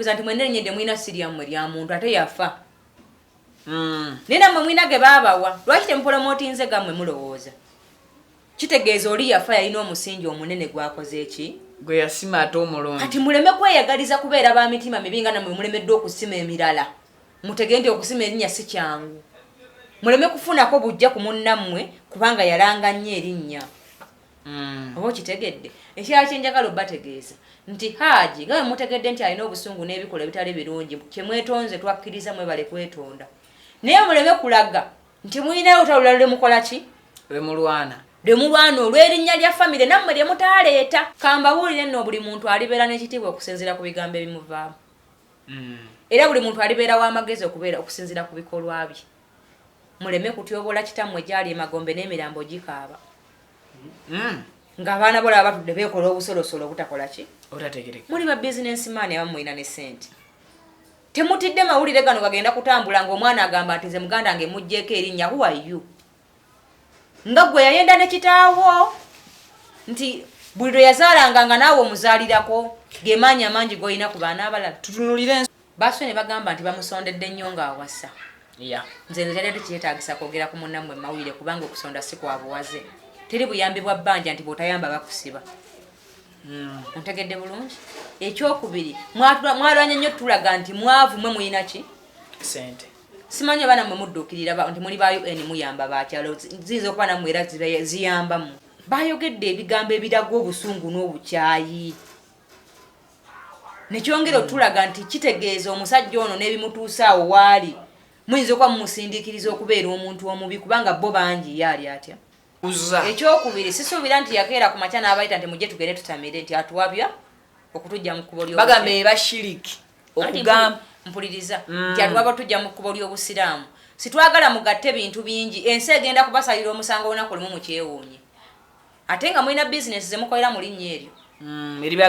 kujjukiza nti mwene nyende mwina siriya mmwe lya muntu ate yafa. Nina mmwe mwina ge baabawa lwaki temupolomootinze gammwe mulowooza. Kitegeeza oli yafa yalina omusingi omunene gwakoze eki gwe yasima ate omulungi. Kati muleme kweyagaliza kubeera ba mitima mibi nga nammwe mulemeddwa okusima emirala. Mutegende okusima erinnya si kyangu. Muleme kufunako bujja ku munnammwe kubanga yalanga nnyo erinnya. Oba kitegedde ekirala kyenjagala obbategeeza nti Haji nga bwe mutegedde nti alina obusungu n'ebikola ebitali birungi kyemwetonze twakkiriza mwebale kwetonda. Naye muleme kulaga nti mulinayo olutalo lwemukola ki? Lwemulwana olw'erinnya lya famire nammwe lye mutaaleeta. Kambabuulire nno buli muntu alibeera n'ekitiibwa okusinziira ku bigambo ebimuvaamu. Era buli muntu alibeera w'amagezi okusinziira ku bikolwa bye. Muleme kutyobola kitammwe gyali emagombe n'emirambo gikaaba. Nga abaana bo laba batudde beekola obusolosolo obutakola ki? Otategereka. Muli ba businessman abamu mulina ne ssente. Temutidde mawulire gano gagenda kutambula ng'omwana agamba nti nze muganda nge muggyeko erinnya who are you? Nga gwe yayenda ne kitaawo nti buli lwe yazaalanga nga naawe omuzaalirako ge maanyi amangi g'olina ku baana abalala. Tutunulire Baaswe ne bagamba nti bamusondedde nnyo ng'awasa. Nze nzalira tekyetaagisa kwogera ku munnammwe mawulire kubanga okusonda si kwa buwaze. Teri buyambi bwa bbanja nti bw'otayamba bakusiba. Ontegedde bulungi? Ekyokubiri mwalwanya nnyo tulaga nti mwavu mwe mulina ki? Sente. Simanyi abaana mmwe mudduukirira nti muli ba UN muyamba bakyalo ziyinza okuba nammwe era ziyambamu. Baayogedde ebigambo ebiraga obusungu n'obukyayi. Nekyongera otulaga nti kitegeeza omusajja ono n'ebimutuusa awo waali muyinza okuba mumusindiikiriza okubeera omuntu omubi kubanga bo bangi yaali atya. Ekyokubiri sisuubira nti yakeera ku makya n'abayita nti mujje tugende tutamire nti atuwabya okutujja mu kkubo ly'obusiraamu. Bagamba ebashiriki okugamba mpuliriza nti atuwaba tujja mu kkubo ly'obusiraamu. Sitwagala mugatte bintu bingi ensi egenda kubasalira omusango olunaku lumu mukyewuunye. Ate nga mulina bizinesi ze mukolera mu linnya eryo.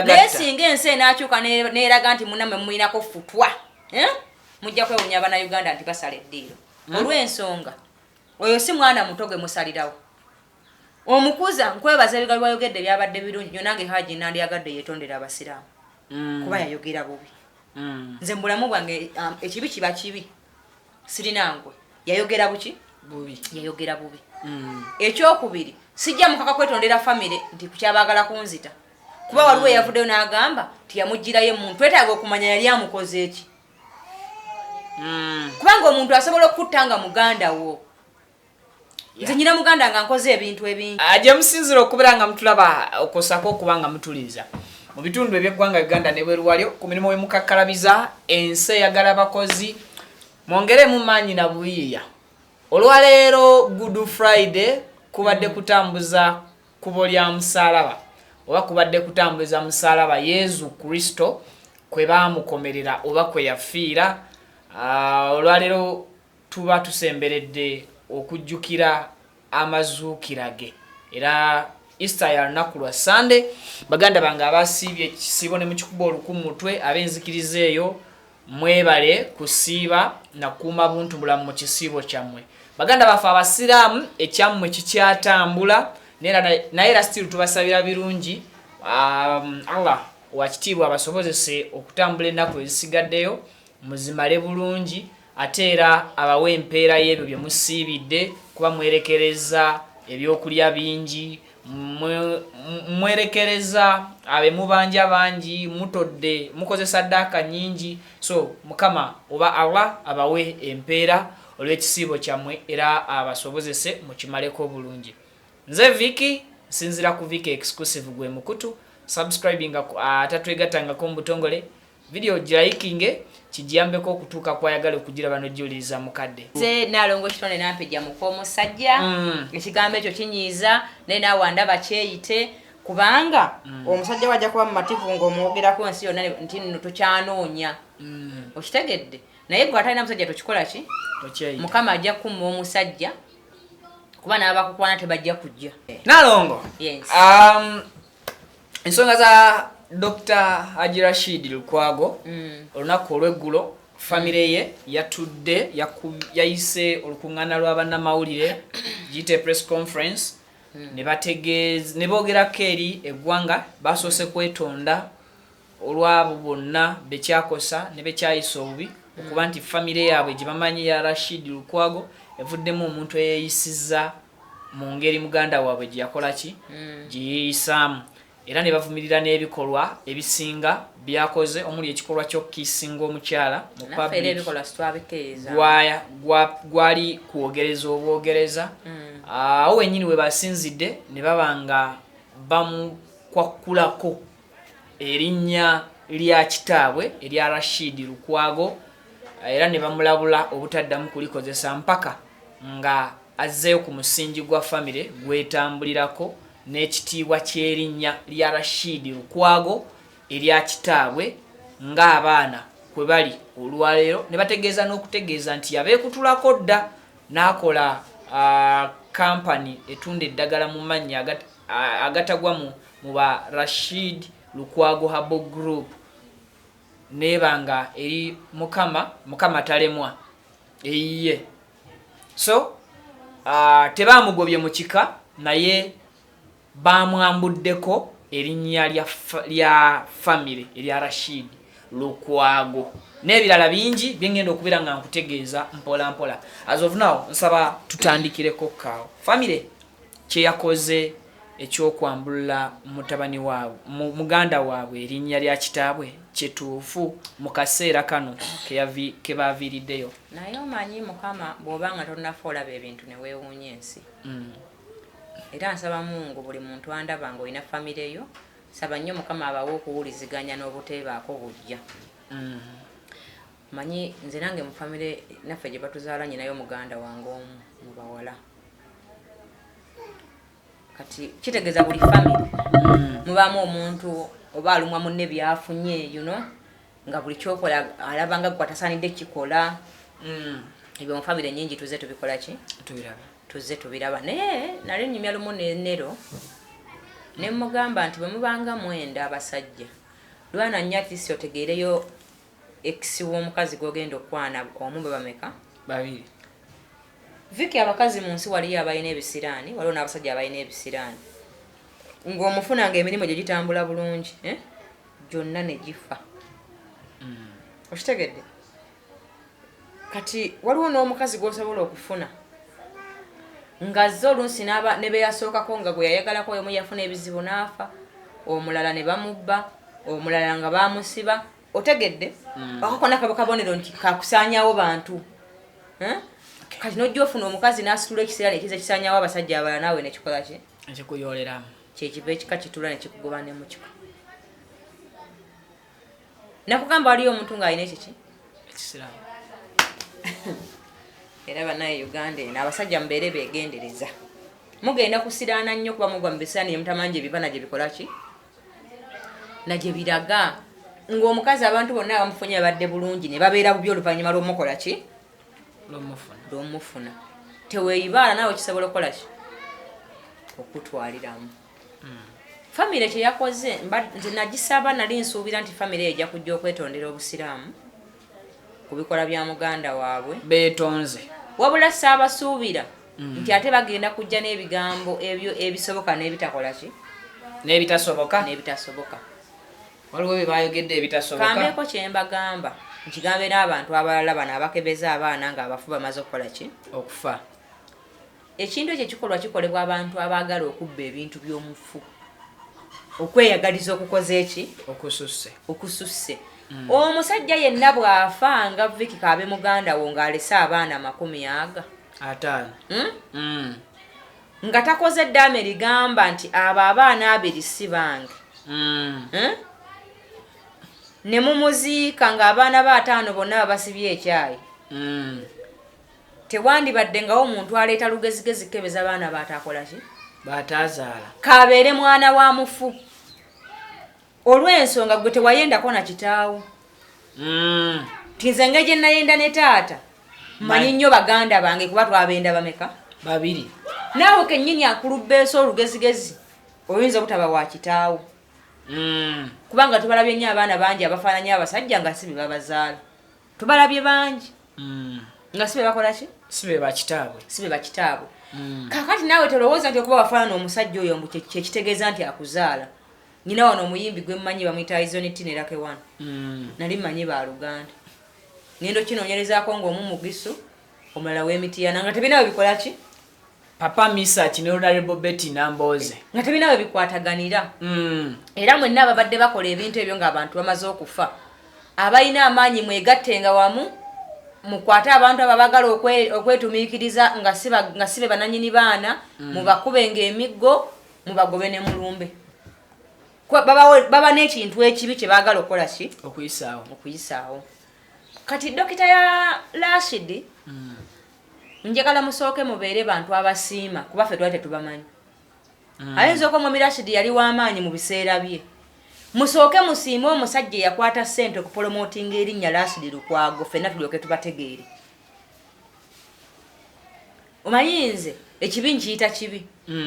Naye singa ensi enaakyuka n'eraga nti munnammwe mulinako futwa mujja kwewuunya Abannayuganda nti basala eddiiro. Olw'ensonga oyo si mwana muto gwe musalirawo. Omukuza nkwebaza ebigambo byayogedde byabadde birungi nnyo nange Haji nandyagadde yeetondera abasiraamu kuba yayogera bubi. Nze mu bulamu bwange ekibi kiba kibi sirina ngwe yayogera bubi yayogera bubi. Ekyokubiri sijja mukaka kwetondera famire nti kukyabaagala kunzita kuba waliwo yavuddeyo n'agamba tiyamugirayo emuntu twetaaga okumanya yali amukoze eki. Kubanga omuntu asobola okutta nga muganda wo. Nze nyina muganda nga nkoze ebintu ebingi. Ajja musinzira okubeera nga mutulaba okosako okuba nga mutuliza mu bitundu eby'eggwanga Uganda ne bweru walyo ku mirimu emukakkalabiza ensi eyagala abakozi mwongeremu maanyi na buyiiya. Olwaleero Good Friday kubadde kutambuza kubo lya musalaba oba kubadde kutambuza musalaba Yesu Kristo kwe baamukomerera oba kwe yafiira. Olwaleero tuba tusemberedde okujjukira amazuukirage era Easter ya lunaku lwa Sunday. Baganda bange abasiibye ekisiibo ne mukikuba olukumutwe ab'enzikiriza eyo mwebale kusiiba na kuuma buntu bulamu mu kisiibo kyammwe. Baganda bafe abasiraamu ekyammwe kikyatambula naye era still tubasabira birungi. Allah wakitiibwa abasobozese okutambula ennaku ezisigaddeyo muzimale bulungi ate era abawe empeera y'ebyo bye musiibidde kuba mwerekereza ebyokulya bingi mwerekereza abe mubanja bangi mutodde mukozesa ddaaka nyingi. So Mukama oba Allah abawe empeera olw'ekisiibo kyammwe era abasobozese mukimaleko bulungi. Nze Viki sinzira ku Viki exclusive gwe mukutu subscribing atatwegatangako mbutongole video likinge kijiyambeko okutuuka kwayagala okugira bano juliza mukadde. Nze Nalongo kitone nampejja mukomo sajja ekigambo ekyo kinyiiza naye naawe ndaba kyeyite kubanga omusajja wajja kuba mu mativu ng'omwogerako ensi yonna nti nno tokyanoonya. Okitegedde naye gwe atalina musajja tokikola ki? Mukama ajja kumma omusajja kuba n'abakukwana tebajja kujja. Nalongo. Yes. Ensonga za Dr. Rashid Lukwago olunaku olw'eggulo famire ye yatudde yayise olukuŋŋaana lw'abannamawulire giyite press conference ne bogerako eri eggwanga basoose kwetonda olwabo bonna bekyakosa ne bekyayisa obubi okuba nti famire yaabwe gye bamanyi ya Rashid Lukwago evuddemu omuntu eyeyisiza mu ngeri muganda waabwe gye yakola ki giyisaamu era ne bavumirira n'ebikolwa ebisinga byakoze omuli ekikolwa ky'okukiisinga omukyala mu public gwali kuwogereza obwogereza awo wennyini we basinzidde ne baba nga bamukwakulako erinnya lya kitaabwe erya Rashid Lukwago era ne bamulabula obutaddamu kulikozesa mpaka nga azzeeyo ku musingi gwa famire gwetambulirako n'ekitiibwa ky'erinnya lya Rashid Lukwago erya kitaabwe ng'abaana kwe bali olwaleero ne bategeeza n'okutegeeza nti yabeekutulako dda n'akola kampani etunda eddagala mu mannya agatagwa mu ba Rashid Lukwago Habo Group nebanga eri mukama talemwa eyiye so tebamugobye mu kika naye bamwambuddeko erinnya lya famire erya Rashid Lukwago n'ebirala bingi byengenda okubeera nga nkutegeeza mpola mpola. As of now nsaba tutandikireko kaawo famire kyeyakoze ekyokwambulula mutabani waabwe muganda waabwe erinnya lya kitaabwe kyetuufu mu kaseera kano kebaviiriddeyo. Naye omanyi mukama bw'obanga tonnafa olaba ebintu ne weewuunya ensi. Era nsaba Mungu buli muntu andaba ng'olina famire yo saba nnyo mukama abawe okuwuliziganya n'obuteebaako bujja. Manyi nze nange mu famire naffe gye batuzaala nyinayo muganda wange omu mu bawala. Kati kitegeeza buli famire mubaamu omuntu oba alumwa munne byafunye nga buli kyokola alaba nga gwatasaanidde kikola. Ebyo mu famire nnyingi tuzze tubikola ki? Tuzze tubiraba. Naye nali nnyumya lumu n'ennero ne mugamba nti bwe mubanga mwenda abasajja lwana nnyo atisi otegeereyo ekisi w'omukazi gw'ogenda okwana omu bwe bameka? Babiri. Viki abakazi mu nsi waliyo abalina ebisiraani waliwo n'abasajja abalina ebisiraani ng'omufuna ng'emirimu gye gitambula bulungi gyonna ne gifa. Okitegedde? Kati waliwo n'omukazi gw'osobola okufuna ng'azze oluusi ne beyasookako nga gwe yayagalako omu yafuna ebizibu n'afa, omulala ne bamubba, omulala nga baamusiba. Otegedde? Akako nakabonero nti kakusaanyaawo bantu. Kati n'ojja ofuna omukazi n'asitula ekiseera ne kiza kisaanyaawo abasajja abalala naawe ne kikola ki? Ekikuyooleramu. Kyekiva ekika kitula ne kikugoba ne mu kiko. Nakugamba waliyo omuntu ng'alina ekiki? Ekisiraamu. Era banaye Uganda eno abasajja mubeere beegendereza. Mugenda kusiraana nnyo kuba mugwa mu bisaani ne mutamanja ebiva na gye bikola ki? Na gye biraga ng'omukazi abantu bonna abamufunye babadde bulungi ne babeera bubi oluvannyuma lw'omukola ki? Lw'omufuna. Teweeyibaala naawe kisobola okukola ki? Okutwaliramu. Famire kye yakoze nze nagisaba nali nsuubira nti famire ejja kujja okwetondera obusiraamu ku bikola bya muganda waabwe beetonze. Wabula saabasuubira nti ate bagenda kujja n'ebigambo ebyo ebisoboka n'ebitakola ki? N'ebitasoboka. Waliwo bye baayogedde ebitasoboka. Kambeeko kye mbagamba nkigambe n'abantu abalala bano abakebeza abaana ng'abafu bamaze okukola ki? Okufa. Ekintu ekyo kikolwa kikolebwa abantu abaagala okubba ebintu by'omufu. Okweyagaliza okukoza eki? Okususse. Omusajja yenna bw'afa nga Viki Kaabe muganda wo ng'alese abaana 50 nga takoze eddaame ligamba nti abo abaana 2 si bange. Ne mumuziika ng'abaana ba 5 bonna babasibye ekyayi. Tewandibadde ngawo omuntu aleeta lugezigezi kebeza abaana baatakola ki? Baataazaala. Kaabeere mwana wa mufu. Olw'ensonga gwe tewayendako na kitaawo. Tinze gye nayenda ne taata mmanyi nnyo baganda bange kuba twabenda bameka? 2. Naawe kennyini akulubbeesa olugezigezi oyinza obutaba wa kitaawo. Kubanga tubalabye nnyo abaana bangi abafaananya abasajja nga si be babazaala. Tubalabye bangi nga si be bakola ki? Si be bakitaabwe. Kakati naawe tolowooza nti okuba wafaanana omusajja oyo mbu kyekitegeeza nti akuzaala. Nyina wano omuyimbi gwe mmanyi bamuyita Izoniti ne Rakewan. Nali mmanyi ba Luganda. Ngendo kinoonyerezaako ng'omu mugisu omulala w'Emityana nga tebinawe bikola ki? Papa Misa Honorable Betty Namboze. Nga tebinawe bikwataganira. Era mwenna ababadde bakola ebintu ebyo ng'abantu bamaze okufa. Abalina amaanyi mwegattenga wamu mukwate abantu ababagala okwetumiikiriza nga sibe bananyini baana mubakubenga emiggo mubagobe ne mulumbe. Baba n'ekintu ekibi kye baagala okukola ki? Okuyisaawo. Kati dokita ya Rashid njagala musooke mubeere bantu abasiima kuba ffe twali tetubamanyi. Ayinza okuba Rashid yali w'amaanyi mu biseera bye. Musooke musiime omusajja yakwata ssente okupromotinga erinnya Rashid Lukwago ffenna tulyoke tubategeere. Omayinze ekibi nkiyita kibi.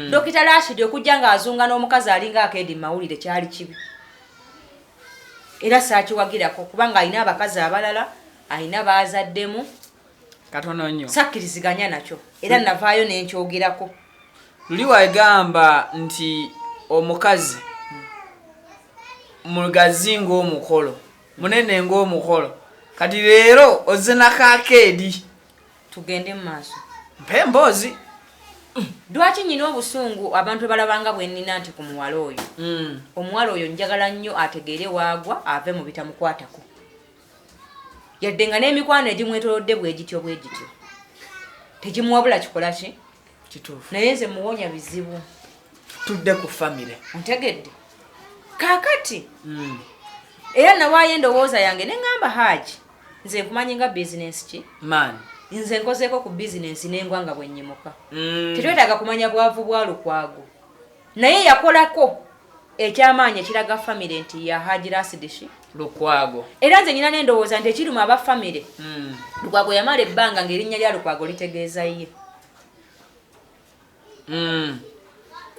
Dokita Rashid okujja ng'azunga n'omukazi alinga akeedi mu mawulire kyali kibi. Era saakiwagirako kubanga alina abakazi abalala alina baazaddemu katono nnyo sakkiriziganya nakyo era navaayo n'enkyogerako. Luli wagamba nti omukazi mugazi ng'omukolo munene ng'omukolo kati leero ozze n'akakeedi. Tugende mu maaso. Mpe emboozi. Lwaki nyina obusungu abantu balabanga bwe nnina nti ku muwala oyo. Omuwala oyo njagala nnyo ategeere waagwa ave mu bitamukwatako. Yadde nga n'emikwano egimwetolodde bwe gityo. Tegimuwabula kikola ki? Kituufu. Naye nze muwonya bizibu. Tudde ku famire. Ntegedde. Kaakati. Era nawaayo endowooza yange ne ngamba Haji. Nze nkumanyi nga bizinesi ki? Nze nkozeeko ku bizinesi n'engwanga bwe nnyimuka. Tetwetaaga kumanya bwavu bwa Lukwago. Naye yakolako ekyamaanyi ekiraga famire nti ya Haji Rashid Lukwago. Era nze nyina n'endowooza nti ekiruma aba famire. Lukwago yamala ebbanga ng'erinnya lya Lukwago litegeeza ye.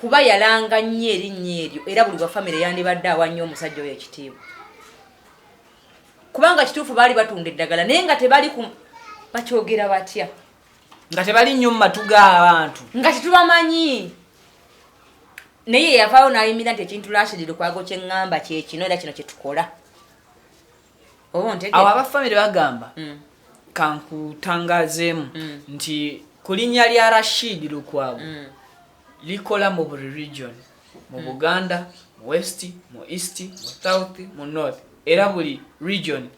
Kuba yalanga nnyo erinnya eryo era buli wa famire yandibadde awa nnyo omusajja oyo ekitiibwa. Kubanga kituufu baali batunda eddagala naye nga tebali bakyogera batya. Nga tebali nnyo mu matu g'abantu. Nga tetubamanyi. Naye yavaayo n'ayimira nti ekintu Rashid Lukwago kye ŋŋamba kye kino era kino kye tukola. Awo abafamire bagamba kankutangazeemu nti ku linnya lya Rashid Lukwago likola mu buli region. Mu Buganda, mu West, mu East, mu South, mu North. Era buli region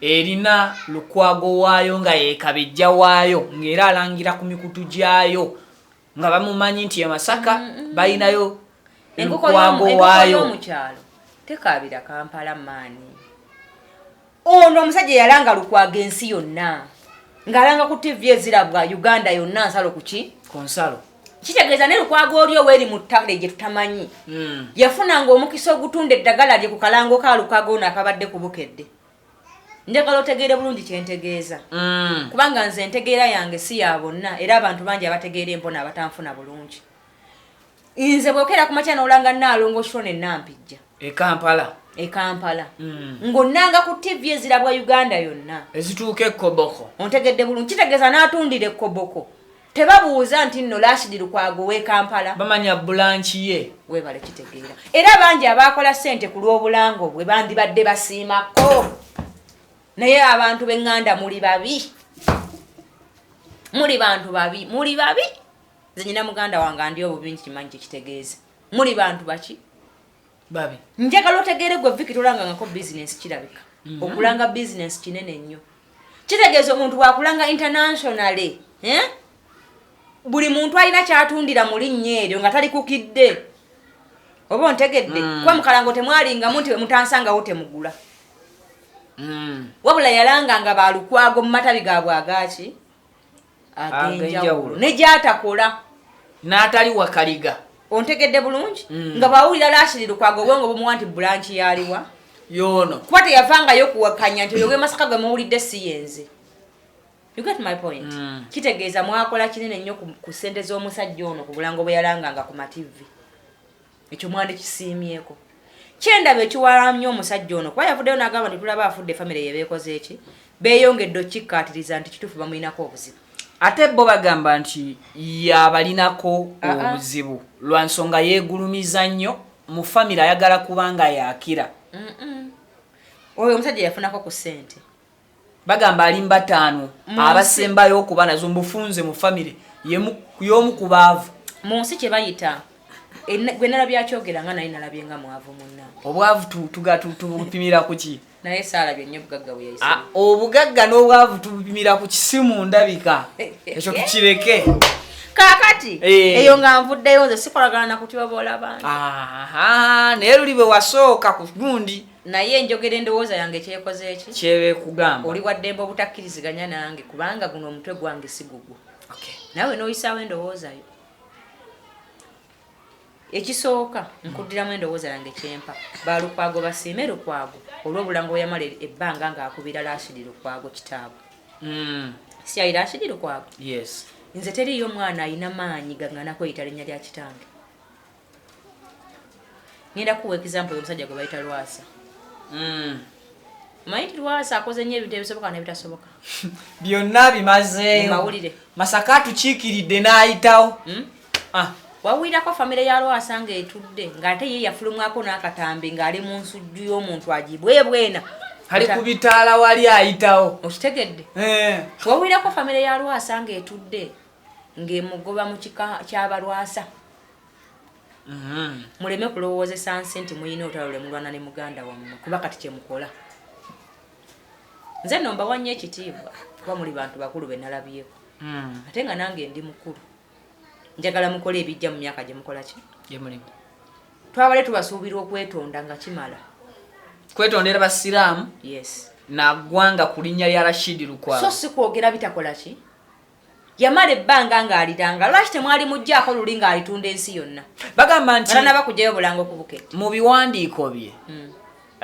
erina Lukwago waayo nga yeekabejja waayo ng'era alangira ku mikutu gyayo nga bamumanyi nti Masaka balinayo Lukwago waayo. Mukyalo tekaabira Kampala maani. Ono omusajja yalanga Lukwago ensi yonna ng'alanga ku TV ezirabwa Uganda yonna nsalo kuki? Konsalo. Kitegeeza ne Lukwago oli oweri mu ttale gye tutamanyi. Yafunanga omukisa ogutunda eddagala lye ku kalango ka Lukwago n'akabadde kubukedde. Njagala otegeere bulungi kyentegeeza. Kubanga nze entegeera yange si ya bonna era abantu bangi abategeera empona abatanfuna bulungi. Nze bw'okera ku makya n'olanga Nalongo shone Nampijja. Kampala. Ng'onnanga ku TV ezirabwa Uganda yonna. Ezituuka Koboko. Ontegedde bulungi. Kitegeeza n'atundira Koboko. Tebabuuza nti nno Rashid Lukwago w'e Kampala. Bamanya bulanchi ye. Weebale kitegeera. Era bangi abaakola ssente ku lw'obulango bwe bandibadde basiimako. Naye abantu b'eŋŋanda muli babi. Muli bantu babi. Nze nyina muganda wange andi obubingi kimanyi kitegeeza. Muli bantu baki? Babi. Njagala otegeere gwe Viki tolanga ngako bizinesi kirabika. Okulanga bizinesi kinene nnyo. Kitegeeza omuntu bwakulanga internationally. Buli muntu alina kyatundira mu linnya eryo nga tali kukidde. Oba ontegedde. Kuba mukalango temwalingamu nti mutansangawo temugula. Wabula yalanga nga ba Lukwago mu matabi gaabwe agaaki? Ag'enjawulo. Ne gy'atakola. N'atali wakaliga. Ontegedde bulungi? Nga bawulira Rashid Lukwago bwe ng'obumu nti bulanchi yaliwa? Yono. Kuba teyavangayo kuwakanya nti oyo Masaka gwe muwulidde si yenze. You get my point? Kitegeeza mwakola kinene nnyo ku ssente z'omusajja ono ku bulango bwe yalanganga ku mativi. Ekyo mwandi kisiimyeko. Kyendaba ekiwalamye omusajja ono kuba yavuddeyo n'agamba nti tulaba afudde famire ye beekoze eki beeyongedde okkikkaatiriza nti kituufu bamulinako obuzibu. Ate bo bagamba nti yabalinako obuzibu lwa nsonga yeegulumiza nnyo mu family ayagala kubanga yakira. Oyo omusajja yafunako ku ssente. Bagamba alimba 5 abasembayo okuba nazo mbufunze mu family y'omu ku baavu. Mu nsi kye bayita gwe nalabye akyogera nga naye nalabye nga mwavu munna. Obwavu tubupimira ku ki? Naye saalabye nnyo bugagga bwe yayise. Obugagga n'obwavu tubupimira ku kisimu ndabika. Ekyo tukireke. Kakati eyo nga nvuddeyo nze sikolagana na kutyobola abantu. Naye luli bwe wasooka ku gundi. Naye njogera endowooza yange kyekoze eki? Kyebe kugamba. Oli waddembe obutakkiriziganya nange kubanga guno omutwe gwange si gugwo. Nawe n'oyisaawo endowooza yo. Ekisooka nkuddiramu endowooza yange kyempa. Ba Lukwago basiime Lukwago olw'obulango yamala ebbanga ng'akubira Rashid Lukwago kitaabu. Si ayi Rashid Lukwago? Yes. Nze teriyo mwana ayina maanyi gangana kweyita linnya lya kitange. Ngenda kuwa example y'omusajja gwe bayita Lwasa. Maiti Lwasa akoze nnyo ebintu ebisoboka n'ebitasoboka. Byonna bimazeeyo. Mawulire. Masaka tukiikiridde n'ayitawo. Wawulirako famire ya Lwasa ng'etudde ng'ate ye yafulumwako n'akatambi ng'ali mu nsujju y'omuntu agibwebwena. Ali ku bitaala wali ayitawo. Okitegedde? Wawulirako famire ya Lwasa ng'etudde ng'emugoba mu kika ky'abalwasa. Muleme kulowoozesa nsi nti muyina otalo mulwana ne muganda wammwe kuba kati kye mukola. Nze nno mbawa nnyo ekitiibwa kuba muli bantu bakulu be nalabyeko. Ate nga nange ndi mukulu. Njagala mukole ebijja mu myaka gye mukola ki? Gye mulimu. Twabale tubasuubira okwetonda nga kimala. Kwetondera basiraamu? Yes. Na gwanga ku linnya lya Rashid Lukwago. So si kwogera bitakola ki? Yamala ebbanga ng'alitanga lwaki temwali mujjaako luli ng'alitunda ensi yonna. Bagamba nti bana bakugyayo bulango ku bukete. Mu biwandiiko bye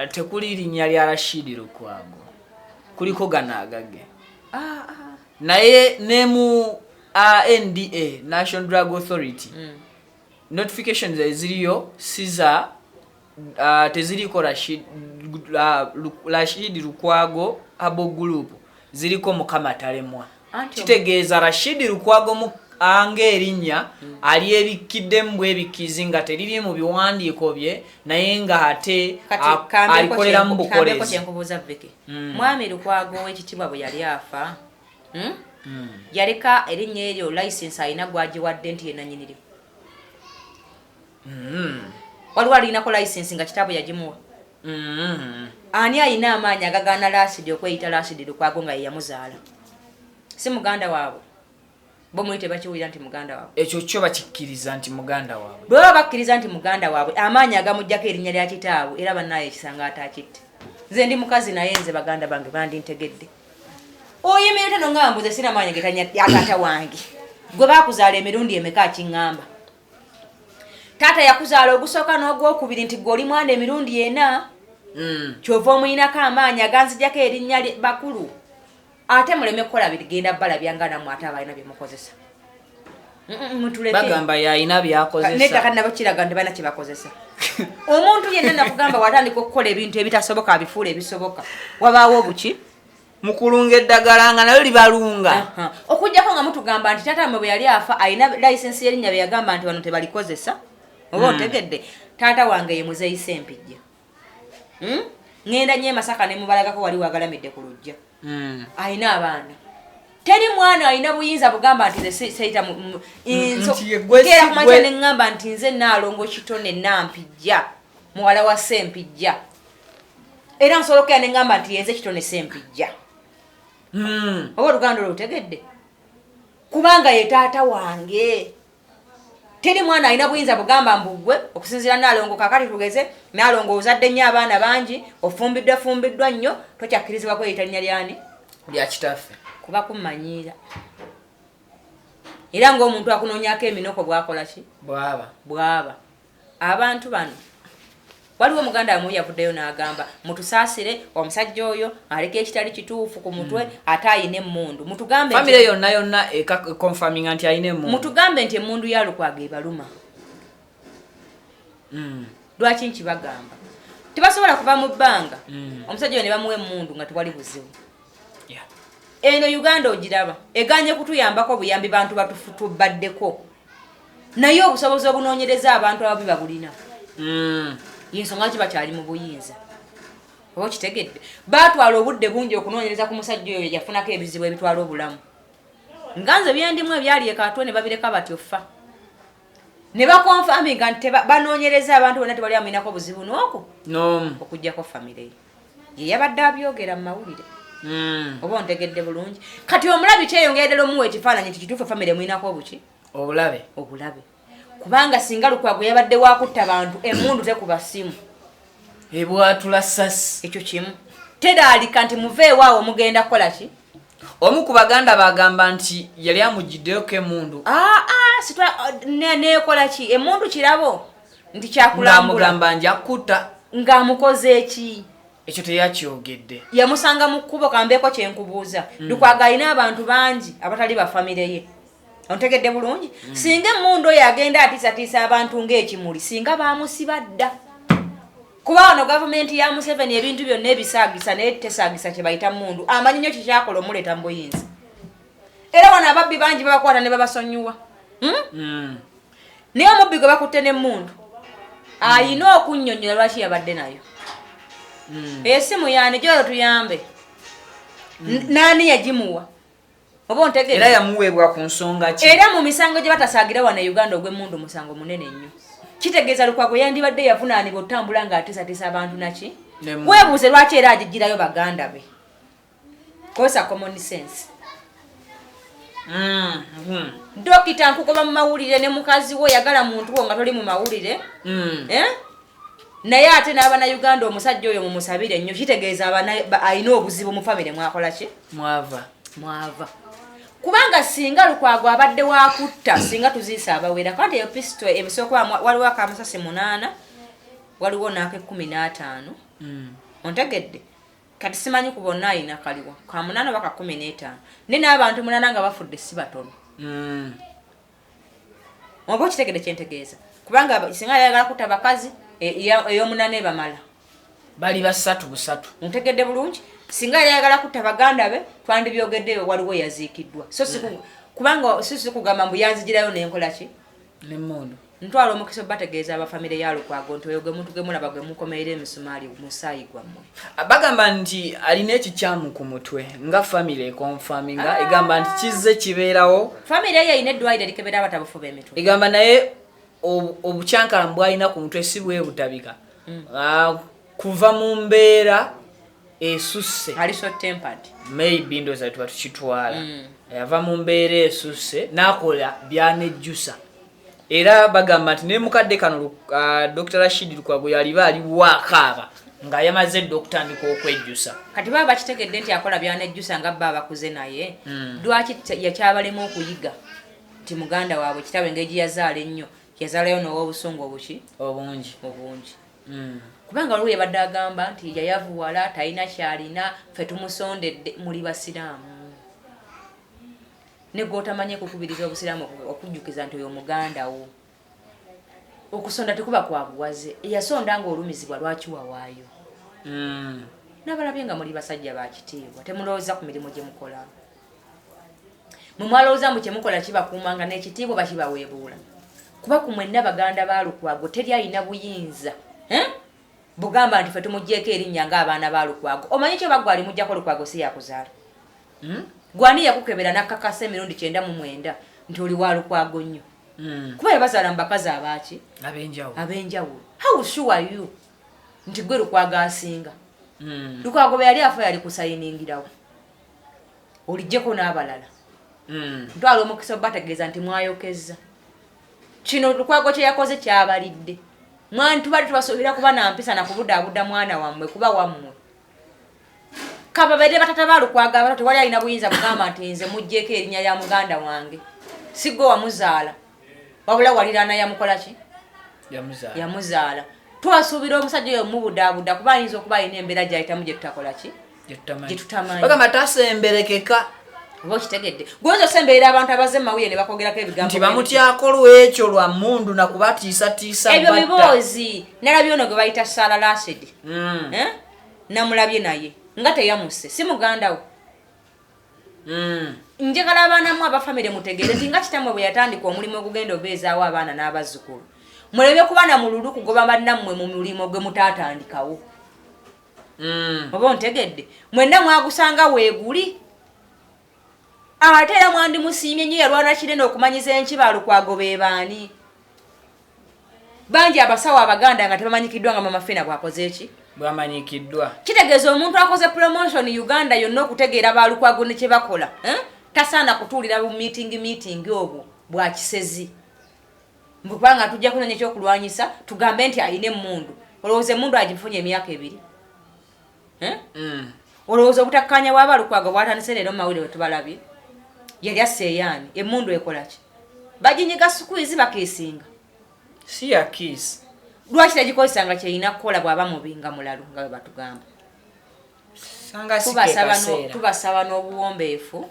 tekuli linnya lya Rashid Lukwago. Kuliko ganaagage. Naye ne mu NDA, National Drug Authority, notifications eziriyo siza teziriko Rashid Lukwago abo group ziriko Mukama talemwa. Kitegeeza Rashid Lukwago mu erinnya ali ebikiddemu bwebikizi nga teriri mu biwandiiko bye naye nga ate alikolera mu bukolezi. Mwami Lukwago w'ekitibwa bwe yali afa yaleka erinnya eryo license ayina gwagiwadde nti yenanyiniri. Waliwo alinako license nga kitaabu yagimuwa. Ani ayina amaanyi agagaana Rashid okweyita Rashid Lukwago nga ye yamuzaala? Si muganda waabwe. Bo muli tebakiwulira nti muganda waabwe. Ekyo kyo bakikkiriza nti muganda waabwe. Bwe bakkiriza nti muganda waabwe amaanyi agamujjako erinnya lya kitaabu era bannaye ekisanga atakitte. Nze ndi mukazi naye nze baganda bange bandintegedde. Oyemerera no ngambo ze sina maanyi getanya yakata wange. Gwe bakuzaala emirundi emeka akiŋŋamba. Tata yakuzaala ogusooka n'ogwokubiri nti gwe oli mwana emirundi ena. Kyova omuyinako amaanyi aganzijjako erinnya bakulu. Ate muleme kukola bigenda bbala byangana mu ate abalina bye mukozesa. Bagamba yayina byakozesa. Nettaka nabakiraga nti balina kye bakozesa. Omuntu yenna nakugamba watandika okukola ebintu ebitasoboka abifuula ebisoboka. Wabaawo obuki? Mukulunga eddagala nga nayo libalunga. Okujjako nga mutugamba nti taata mwe bwe yali afa ayina license y'erinnya bye yagamba nti wano tebalikozesa. Oba otegedde taata wange ye muzeeyi Sempijja. Ngenda nnyo Masaka ne mubalagako wali wagalamidde ku lujja. Ayina abaana. Teri mwana ayina buyinza bugamba nti nze seyita kera kumakya ne ngamba nti nze Nalongo kitone Nampijja muwala wa Sempijja. Era nsolokera ne ngamba nti yenze kitone Sempijja. Oba oluganda olutegedde kubanga ye taata wange. Teri mwana ayina buyinza bugamba mbugwe okusinzira Nalongo kakati tugeze Nalongo ozadde nnyo abaana bangi ofumbiddwa nnyo tokyakkirizibwa kweyita linnya lyani lya kitaffe kuba kumanyiira era ng'omuntu akunoonyako eminoko bwakola ki bwaba abantu bano. Waliwo muganda wamu yavuddeyo n'agamba mutusaasire omusajja oyo aleka ekitali kituufu ku mutwe ate ayina emmundu. Mutugambe famire yonna confirming nti ayina emmundu. Mutugambe nti emmundu ya Lukwago ebaluma. Lwaki nkibagamba? Tebasobola kuva mu bbanga omusajja oyo ne bamuwa emmundu nga tewali buzibu. Eno Uganda ogiraba eganye kutuyambako buyambi bantu batubaddeko naye obusobozi obunoonyereza abantu ababi babulina. yensonga kiba kyali mu buyinza oba kitegedde baatwala obudde bungi okunoonyereza ku musajja oyo yafunako ebizibu ebitwala obulamu nganze byendimu ebyali ekatwe ne babireka batyofa ne bakonfaminga nti banoonyereza abantu bonna tebali amulinako obuzibu n'oku okugjako famire ye yabadde abyogera mu mawulire oba ontegedde bulungi kati omulabi kyeyongeredera omuwa ekifaananyi nti kituufu famire mulinako obuki obulabe kubanga singa Lukwago yabadde wakutta abantu emundu tekuba simu ebwatula sasi ekyo kimu teraalika nti muveewaawo mugenda kukola ki omu ku baganda bagamba nti yali amugiddeyoko emundu nekola ki emundu kirabo nti kyakulambula ng'amugamba njakutta ng'amukoze eki ekyo teyakyogedde yamusanga mu kkubo kambeeko kyenkubuuza Lukwago alina abantu bangi abatali bafamire ye ontegedde bulungi singa emundu oyo agenda atiisatiisa abantu ng'ekimuli singa baamusiba dda kuba wano gavumenti ya Museveni ebintu byonna ebisaagisa naye tesaagisa kye bayita mundu amanyi nnyo kikyakola omuleeta mu buyinza era wano ababbi bangi babakwata ne babasonyiwa naye omubbi gwe bakutte n'emundu ayina okunnyonnyola lwaki yabadde nayo esimu yaani gyolo tuyambe naani yagimuwa oba ontegedde era yamuweebwa ku nsonga ki era mu misango gye batasaagira wano e Uganda ogw'emundu musango munene nnyo kitegeeza Lukwago yandibadde yavunaanibwa otambula ng'atiisatiisa abantu naki weebuuze lwaki era agigirayo baganda be kosa common sense dokita nkugoba mu mawulire ne mukazi wo yagala muntu wo nga toli mu mawulire naye ate n'Abannayuganda omusajja oyo mumusabire nnyo kitegeeza alina obuzibu mu famire mwakola ki mwava kubanga singa Lukwago abadde wakutta singa tuziisa abawera kandi eyo pisito ebisooka waliwo akamasasi 8 waliwo n'ake15 ontegedde kati simanyi ku bonna ayina kaliwa ka 8 oba ka 15 ne n'abantu 8 nga bafudde si batono oba kitegedde kyentegeeza kubanga singa ayagala kutta bakazi ey'omunane bamala bali basatu ontegedde bulungi singa yayagala kutta baganda be twandibyogedde waliwo yaziikiddwa so kubanga sisi kugamba mbu yanzigirayo nenkola ki nemundu ntwala omukisa bategeeza abafamire ya Lukwago nti oyo gwe muntu gemulaba gwe mukomerera emisumaali musaayi gwammwe bagamba nti alina ekikyamu ku mutwe nga famire ekonfaminga egamba nti kizze kibeerawo famire ye ayina eddwaliro likebera abatabufu b'emitwe egamba naye obukyankala bwalina ku mutwe si bwe butabika kuva mu mbeera esusse ali short tempered maybe ndoza tuba tukitwala yava mu mbeera esusse n'akola byanejjusa era bagamba nti ne mukadde kano Dr. Rashid Lukwago yaliba ali wakaaba nga yamaze okutandika okwejjusa kati baba bakitegedde nti akola byanejjusa nga baba bakuze naye lwaki yakyabalemu okuyiga nti muganda waabwe kitawe engeri yazaala ennyo yazaalayo n'owobusungu obungi kubanga waliwo yabadde agamba nti yayavuwala talina kyalina ffe tumusondedde muli basiraamu ne gw'otamanye kukubiriza obusiraamu okujjukiza nti oyo muganda wo okusonda tekuba kwa buwaze eyasonda nga olumizibwa lwaki wawaayo n'abalabye nga muli basajja bakitiibwa temulowooza ku mirimu gye mukola mwe mwalowooza mu kyemukola kibakuumanga n'ekitiibwa bakibaweebuula kuba ku mwenna baganda ba Lukwago teri alina buyinza bugamba nti ffe tumuggyeko erinnya ng'abaana ba Lukwago omanyi kyo bagwali mujjako Lukwago si yakuzaala gwani yakukebera nakakasa emirundi 99 nti oli wa Lukwago nnyo kuba yabazaala mu bakazi abaaki ab'enjawulo how sure are you nti gwe Lukwago asinga Lukwago bwe yali afa yali kusayiningirawo olijjeko n'abalala ntwala omukisa bategeeza nti mwayokezza kino Lukwago kye yakoze kyabalidde mwana tubali tubasuubira kuba na mpisa na kubudaabuda mwana wammwe kuba wammwe kababere batata ba Lukwago abato tewali alina buyinza bugamba nti nze muggyeko erinnya lya muganda wange siggo wamuzaala wabula waliraana yamukola ki yamuzaala twasuubira omusajja oyo mubudaabuda kuba ayinza okuba alina embeera gyayitamu gye tutakola ki gye tutamanyi bagamba tasemberekeka oba kitegedde gwoza osemberera abantu abaze mawuye ne bakogerako ebigambo nti bamutyako lwekyo lwa mundu nakubatiisatiisa ebyo biboozi nalabye ono gwe bayita Sala Rashid namulabye naye nga teyamuse si muganda wo njagala abaana mu abafamire mutegeere nti nga kitamwe bwe yatandika omulimu ogugenda obeezaawo abaana n'abazzukulu mulebe kubana mululu kugoba bannammwe mu mulimo gwe mutatandikawo oba ontegedde mwenna mwagusanga weeguli ate era mwandi musiimye nnyo yalwana kinene okumanyiza enkiba Lukwago be baani bangi abasawo abaganda nga tebamanyikiddwa nga mama Fena bwakoze eki bwamanyikiddwa kitegeeza omuntu akoze promotion Uganda yonna okutegeera ba Lukwago ne kye bakola tasaana kutuulira mu meeting obwo bwakisezi mbupanga tujja kunanya ekyokulwanyisa tugambe nti ayine emmundu olowooza emmundu agifunye emyaka 2 olowooza obutakkanya bwaba Lukwago bwatandise leero mu mawulire wetubalabye yali asseeyaani emmundu ekolaki baginyiga sukwizi bakeesinga si ya kiss lwaki tagikozesanga kyeyina kukola bw'aba mubinga mulalu nga bwe batugamba tubasaba n'obuwombeefu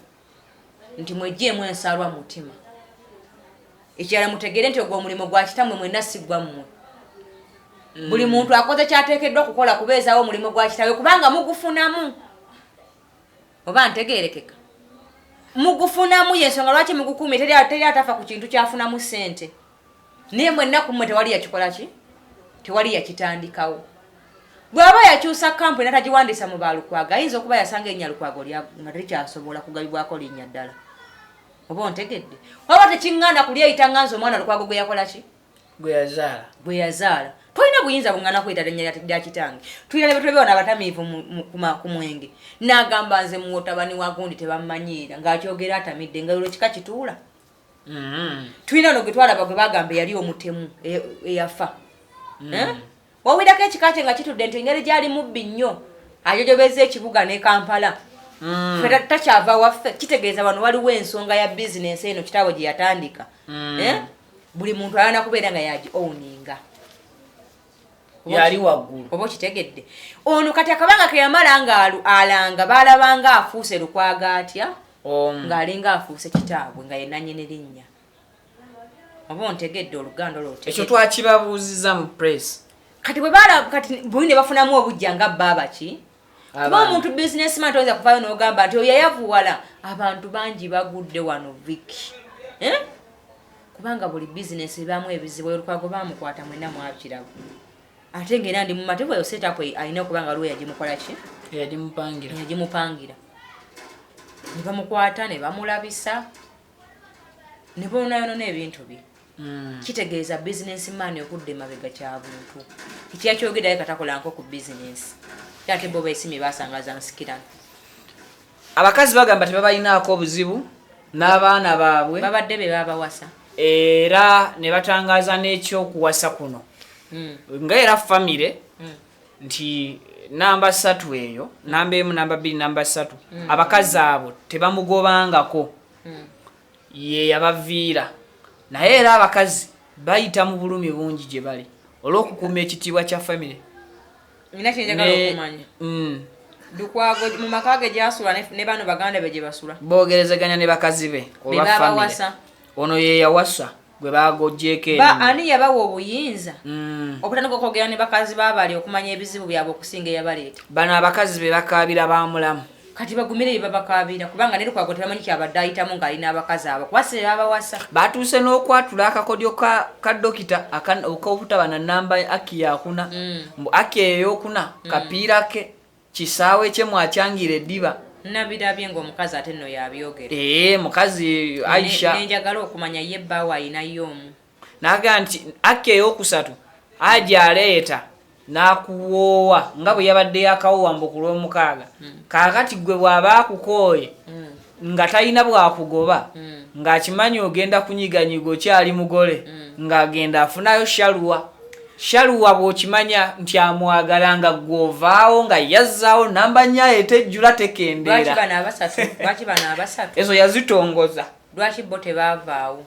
nti mwejjeemu ensalwa mutima ekirala mutegeere nti ogwo omulimu gwa kitammwe mwenna siggwa mmwe buli muntu akoze kyateekeddwa okukola kubeezaawo omulimu gwa kitawe kubanga mugufunamu oba ntegeerekeka mugufunamu yensonga lwaki mugukuumye teri atafa ku kintu kyafunamu ssente naye mwenna kummwe tewali yakikola ki tewali yakitandikawo bw'aba yakyusa kampuni natagiwandiisa mu Lukwago ayinza okuba yasanga erinnya Lukwago nga terikyasobola kugabibwako linnya ddala oba ontegedde waba tekiŋŋanda kulyeyita nganza omwana Lukwago gwe yakola ki gwe yazaala tolina buyinza buŋŋana kweta linnya lya kitange tulina ne betulebe bano abatamiivu ku mwenge n'agamba nze muwotabani wa gundi tebammanyiira ng'akyogera atamidde nga olwo kika kituula tulina no gwe twalaba gwe bagamba yali omutemu eyafa wawirako ekika kye nga kitudde nti engeri gyali mubbi nnyo ajojobeza ekibuga ne Kampala ffe takyava waffe kitegeeza wano waliwo ensonga ya bizinensi eno kitaabwe gye yatandika buli muntu alina kubeera nga yagi owninga yali waggulu oba kitegedde ono kati akabanga ke yamala nga alanga balabanga afuuse Lukwago atya ng'alinga afuuse kitaabwe nga yenanyene linnya oba ontegedde oluganda olwote ekyo twakibabuuziza mu press kati bwe bala kati buli ne bafunamu obujja nga baba ki kuba omuntu businessman toyinza kuvaayo n'ogamba nti oyo yayavuwala abantu bangi bagudde wano viki kubanga buli bizinesi ebamu ebizibu Lukwago bamukwata mwenna mwakirabo ate ng'era ndi mu matevu eyo setup alina okuba nga lwe yagimukola ki yagimupangira ne bamukwata ne bamulabisa ne bonayonoona ebintu bye kitegeeza businessman okudde mabega kya buntu ekyakyogedde aye katakolanko ku business ate bo beesimye basangaza nsikirano abakazi bagamba tebabalinaako obuzibu n'abaana baabwe babadde be babawasa era ne batangaza n'ekyokuwasa kuno nga era famire nti namba 3 eyo namba 1 namba 2 namba 3 abakazi abo tebamugobangako ye yabaviira naye era abakazi bayita mu bulumi bungi gye bali olw'okukuuma ekitiibwa kya famire nina kyenjagala okumanya Lukwago mu maka ge gyasula ne bano baganda be gye basula boogerezeganya ne bakazi be olwa famire ono ye yawasa gwe bagojjeeko ani yabawa obuyinza okutandika okwogera ne bakazi baabali okumanya ebizibu byabwe okusinga eyabaleeta bano abakazi be bakaabira bamulamu kati bagumire bye babakaabira kubanga ne Lukwago tebamanyi kyabadde ayitamu ng'alina abakazi abo kubase babawasa batuuse n'okwatula akakodyo ka dokita okobutaba na namba aki yakuna aki eyokuna kapiira ke kisaawe kye mwakyangira eddiba nabirabye ng'omukazi ate nno yabyogera mukazi Aisha nenjagala okumanya ye bbaawe ayinayo omu naga nti aki eyokusatu aja aleeta n'akuwoowa nga bwe yabadde yakawoowa mbu ku lw'omukaaga kaakati gwe bw'aba akukooye nga talina bwakugoba ng'akimanyi ogenda kunyiganyiga okyali mugole ng'agenda afunayo shaluwa bw'okimanya nti amwagala nga gw'ovaawo nga yazzaawo namba nnyayo etejjula tekendeera lwaki bano abasatu ezo yazitongoza lwaki bo tebaavaawo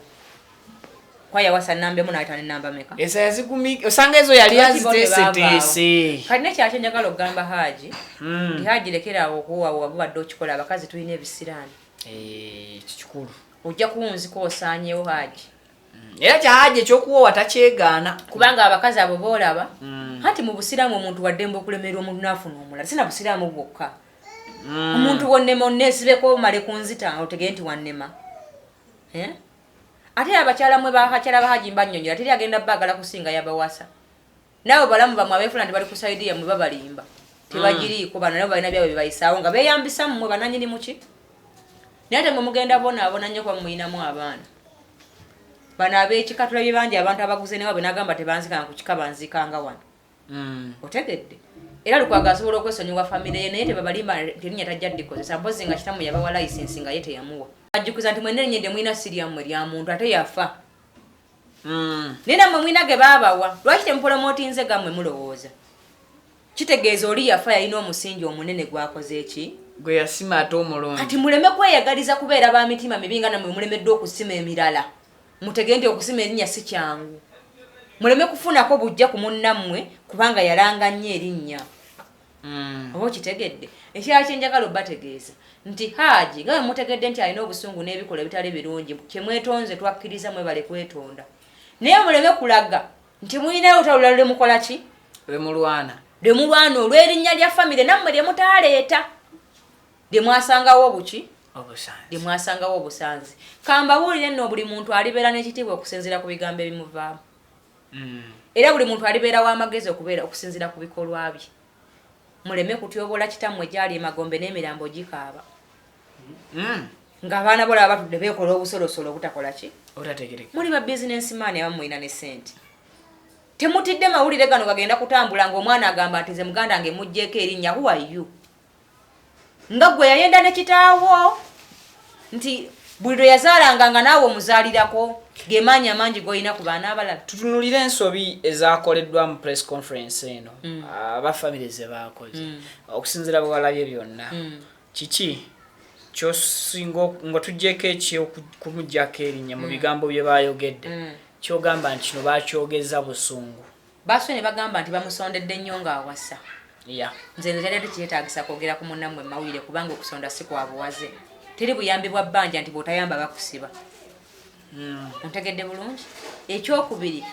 kwa yawasa namba emu n'ayita ne namba meka eza yazigumi osanga ezo yali aziteeseteese kati nekyakyo njagala okugamba Haji nti Haji lekeraawo okuwaawo wabadde okikola abakazi tulina ebisiraani kikulu ojja kuwunzika osaanyewo Haji era kyahaji ekyokuwoowa takyegaana kubanga abakazi abo boolaba anti mu busiraamu omuntu waddemba okulemerwa omuntu n'afuna omulala sina busiraamu bwokka omuntu wonnema onneesibeko omale ku nzita otegere nti wannema ate abakyala mwe bakakyala bahajimba nnyonnyola teri agenda bagala kusinga yabawasa nabo balamu bamwe abeefuna nti bali ku saidi yamwe babalimba tebagiriiko bano nabo balina byabwe bebayisaawo nga beeyambisa mmwe bananyini muki naye ate mwe mugenda bonaabona nnyo kuba muyinamu abaana bano ab'ekikatula bye bangi abantu abaguze ne wabwe n'agamba tebanzikanga ku kika banzikanga wano otegedde era Lukwago asobola okwesonyiwa famire ye naye tebabalimba terinnya tajja ddikozesa mpozi nga kitamu yabawa layisensi nga ye teyamuwa ajjukiza nti mwenne nnyo mwina siriyammwe lya muntu ate yafa naye nammwe mwina ge baabawa lwaki temupolomootinze gammwe mulowooza kitegeeza oli yafa yalina omusingi omunene gwakoze eki gwe yasima ate omulungi kati muleme kweyagaliza kubeera ba mitima mibi nga nammwe mulemeddwe okusima emirala mutege nti okusima erinnya si kyangu muleme kufunako bujja ku munnammwe kubanga yalanga nnyo erinnya oba okitegedde ekirala kyenjagala obbategeeza nti Haji nga bwe mutegedde nti alina obusungu n'ebikola ebitali birungi kyemwetonze twakkiriza mwebale kwetonda naye muleme kulaga nti mulinayo otawulira lwe mukola ki lwe mulwana olw'erinnya lya famire nammwe lye mutaaleeta lye mwasangawo obuki lye mwasangawo obusanzi kambabuulire nno buli muntu alibeera n'ekitiibwa okusinziira ku bigambo ebimuvaamu era buli muntu alibeera w'amagezi okusinziira ku bikolwa bye muleme kutyobola kitammwe gyali emagombe n'emirambo gikaaba ng'abaana bo laba batudde beekola obusolosolo obutakola ki muli ba bizinensi maani abamu mulina ne sente temutidde mawulire gano gagenda kutambula ng'omwana agamba nti nze muganda nge mugjeeko erinnya who are you nga gwe yayenda ne kitaawo nti buli lwe yazaalanga nga naawe omuzaalirako gemaanyi amangi g'olina ku baana abalala tutunulire ensobi ezakoleddwa mu press conference eno abafamire ze baakoze okusinziira bwe walabye byonna kiki kyosinga nga tuggyeko ekyokumuggyako erinnya mu bigambo bye baayogedde kyogamba nti kino baakyogeza busungu baaswe ne bagamba nti bamusondedde nnyo ng'awasa nze netera tekyetaagisa kwogera ku munnammwe mawulire kubanga okusonda si kwa buwaze teri buyambi bwa bbanja nti bw'otayamba bakusiba ontegedde bulungi ekyokubiri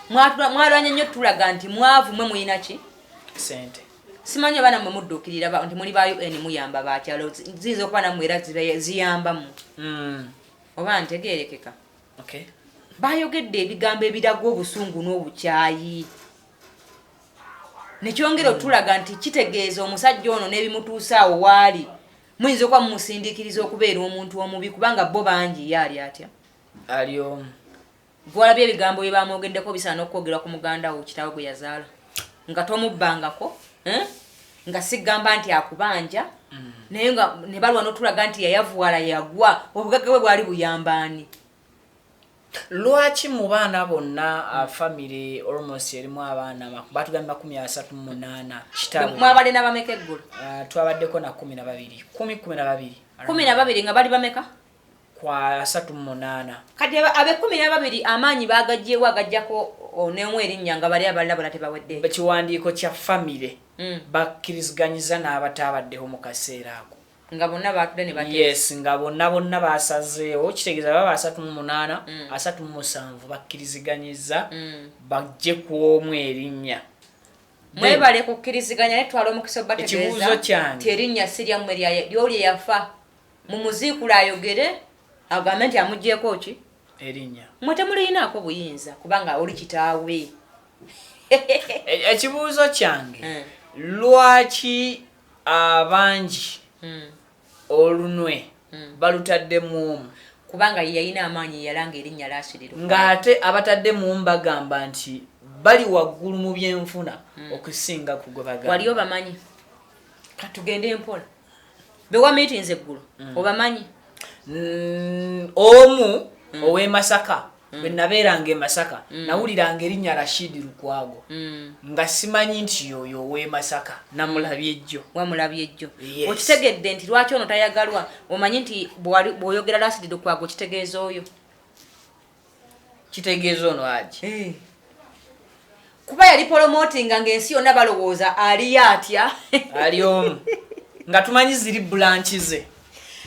mwalwanya nnyo tulaga nti mwavu mwe mulina ki sente simanyi abaana mmwe mudduukirira nti muli ba UN muyamba bakyalo ziyinza okuba nammwe era ziyambamu oba ntegeerekeka baayogedde ebigambo ebiraga obusungu n'obukyayi nekyongera otulaga nti kitegeeza omusajja ono n'ebimutuusa awo waali muyinza okuba mumusindiikiriza okubeera omuntu omubi kubanga bo bangi ye ali atya ali omu gwalabye ebigambo bye bamwogeddeko bisaana okwogera ku muganda wo kitaawe gwe yazaala nga tomubbangako nga sigamba nti akubanja naye nga ne balwa n'otulaga nti yayavuwala yagwa obugagga bwe bwali buyambaani lwaki mu baana bonna famire almost erimu abaana batugamba 38 kitaawe mwabadde n'abameka eggulu twabaddeko na 12 12 nga bali bameka kwa 38 kati abe 12 amaanyi bagajjeewo agajjako onemu erinnya nga bali abalala bona tebawedde ekiwandiiko kya famire bakkiriziganyiza n'abatabaddeho mu kaseera ako nga bonna baatudde ne bati yes nga bonna basazeewo kitegeeza baba 38 37 bakkiriziganyiza bajje ku erinnya mwebale kukkiriziganya ne twala omukisa bategeeza ekibuuzo kyange erinnya siryammwe ly'oli yafa mu muziikula ayogere agambe nti amuggyeko ki erinnya mwe temulinaako buyinza kubanga oli kitaawe ekibuuzo kyange lwaki abangi olunwe balutaddemu omu kubanga yalina amaanyi yalanga erinnya Rashid ng'ate abatadde mu bagamba nti bali waggulu mu byenfuna okusinga ku gwe bagamba wali obamanyi katugende empola bewa meetings eggulu obamanyi omu ow'e Masaka bwe nabeeranga e Masaka nawuliranga erinnya Rashid Lukwago nga simanyi nti yoyo ow'e Masaka namulabye ejjo wamulabye ejjo okitegedde nti lwaki ono tayagalwa omanyi nti bw'oyogera Rashid Lukwago kitegeeza oyo kitegeeza ono aji kuba yali promotinga ng'ensi yonna balowooza ali atya ali omu nga tumanyi ziri bulanki ze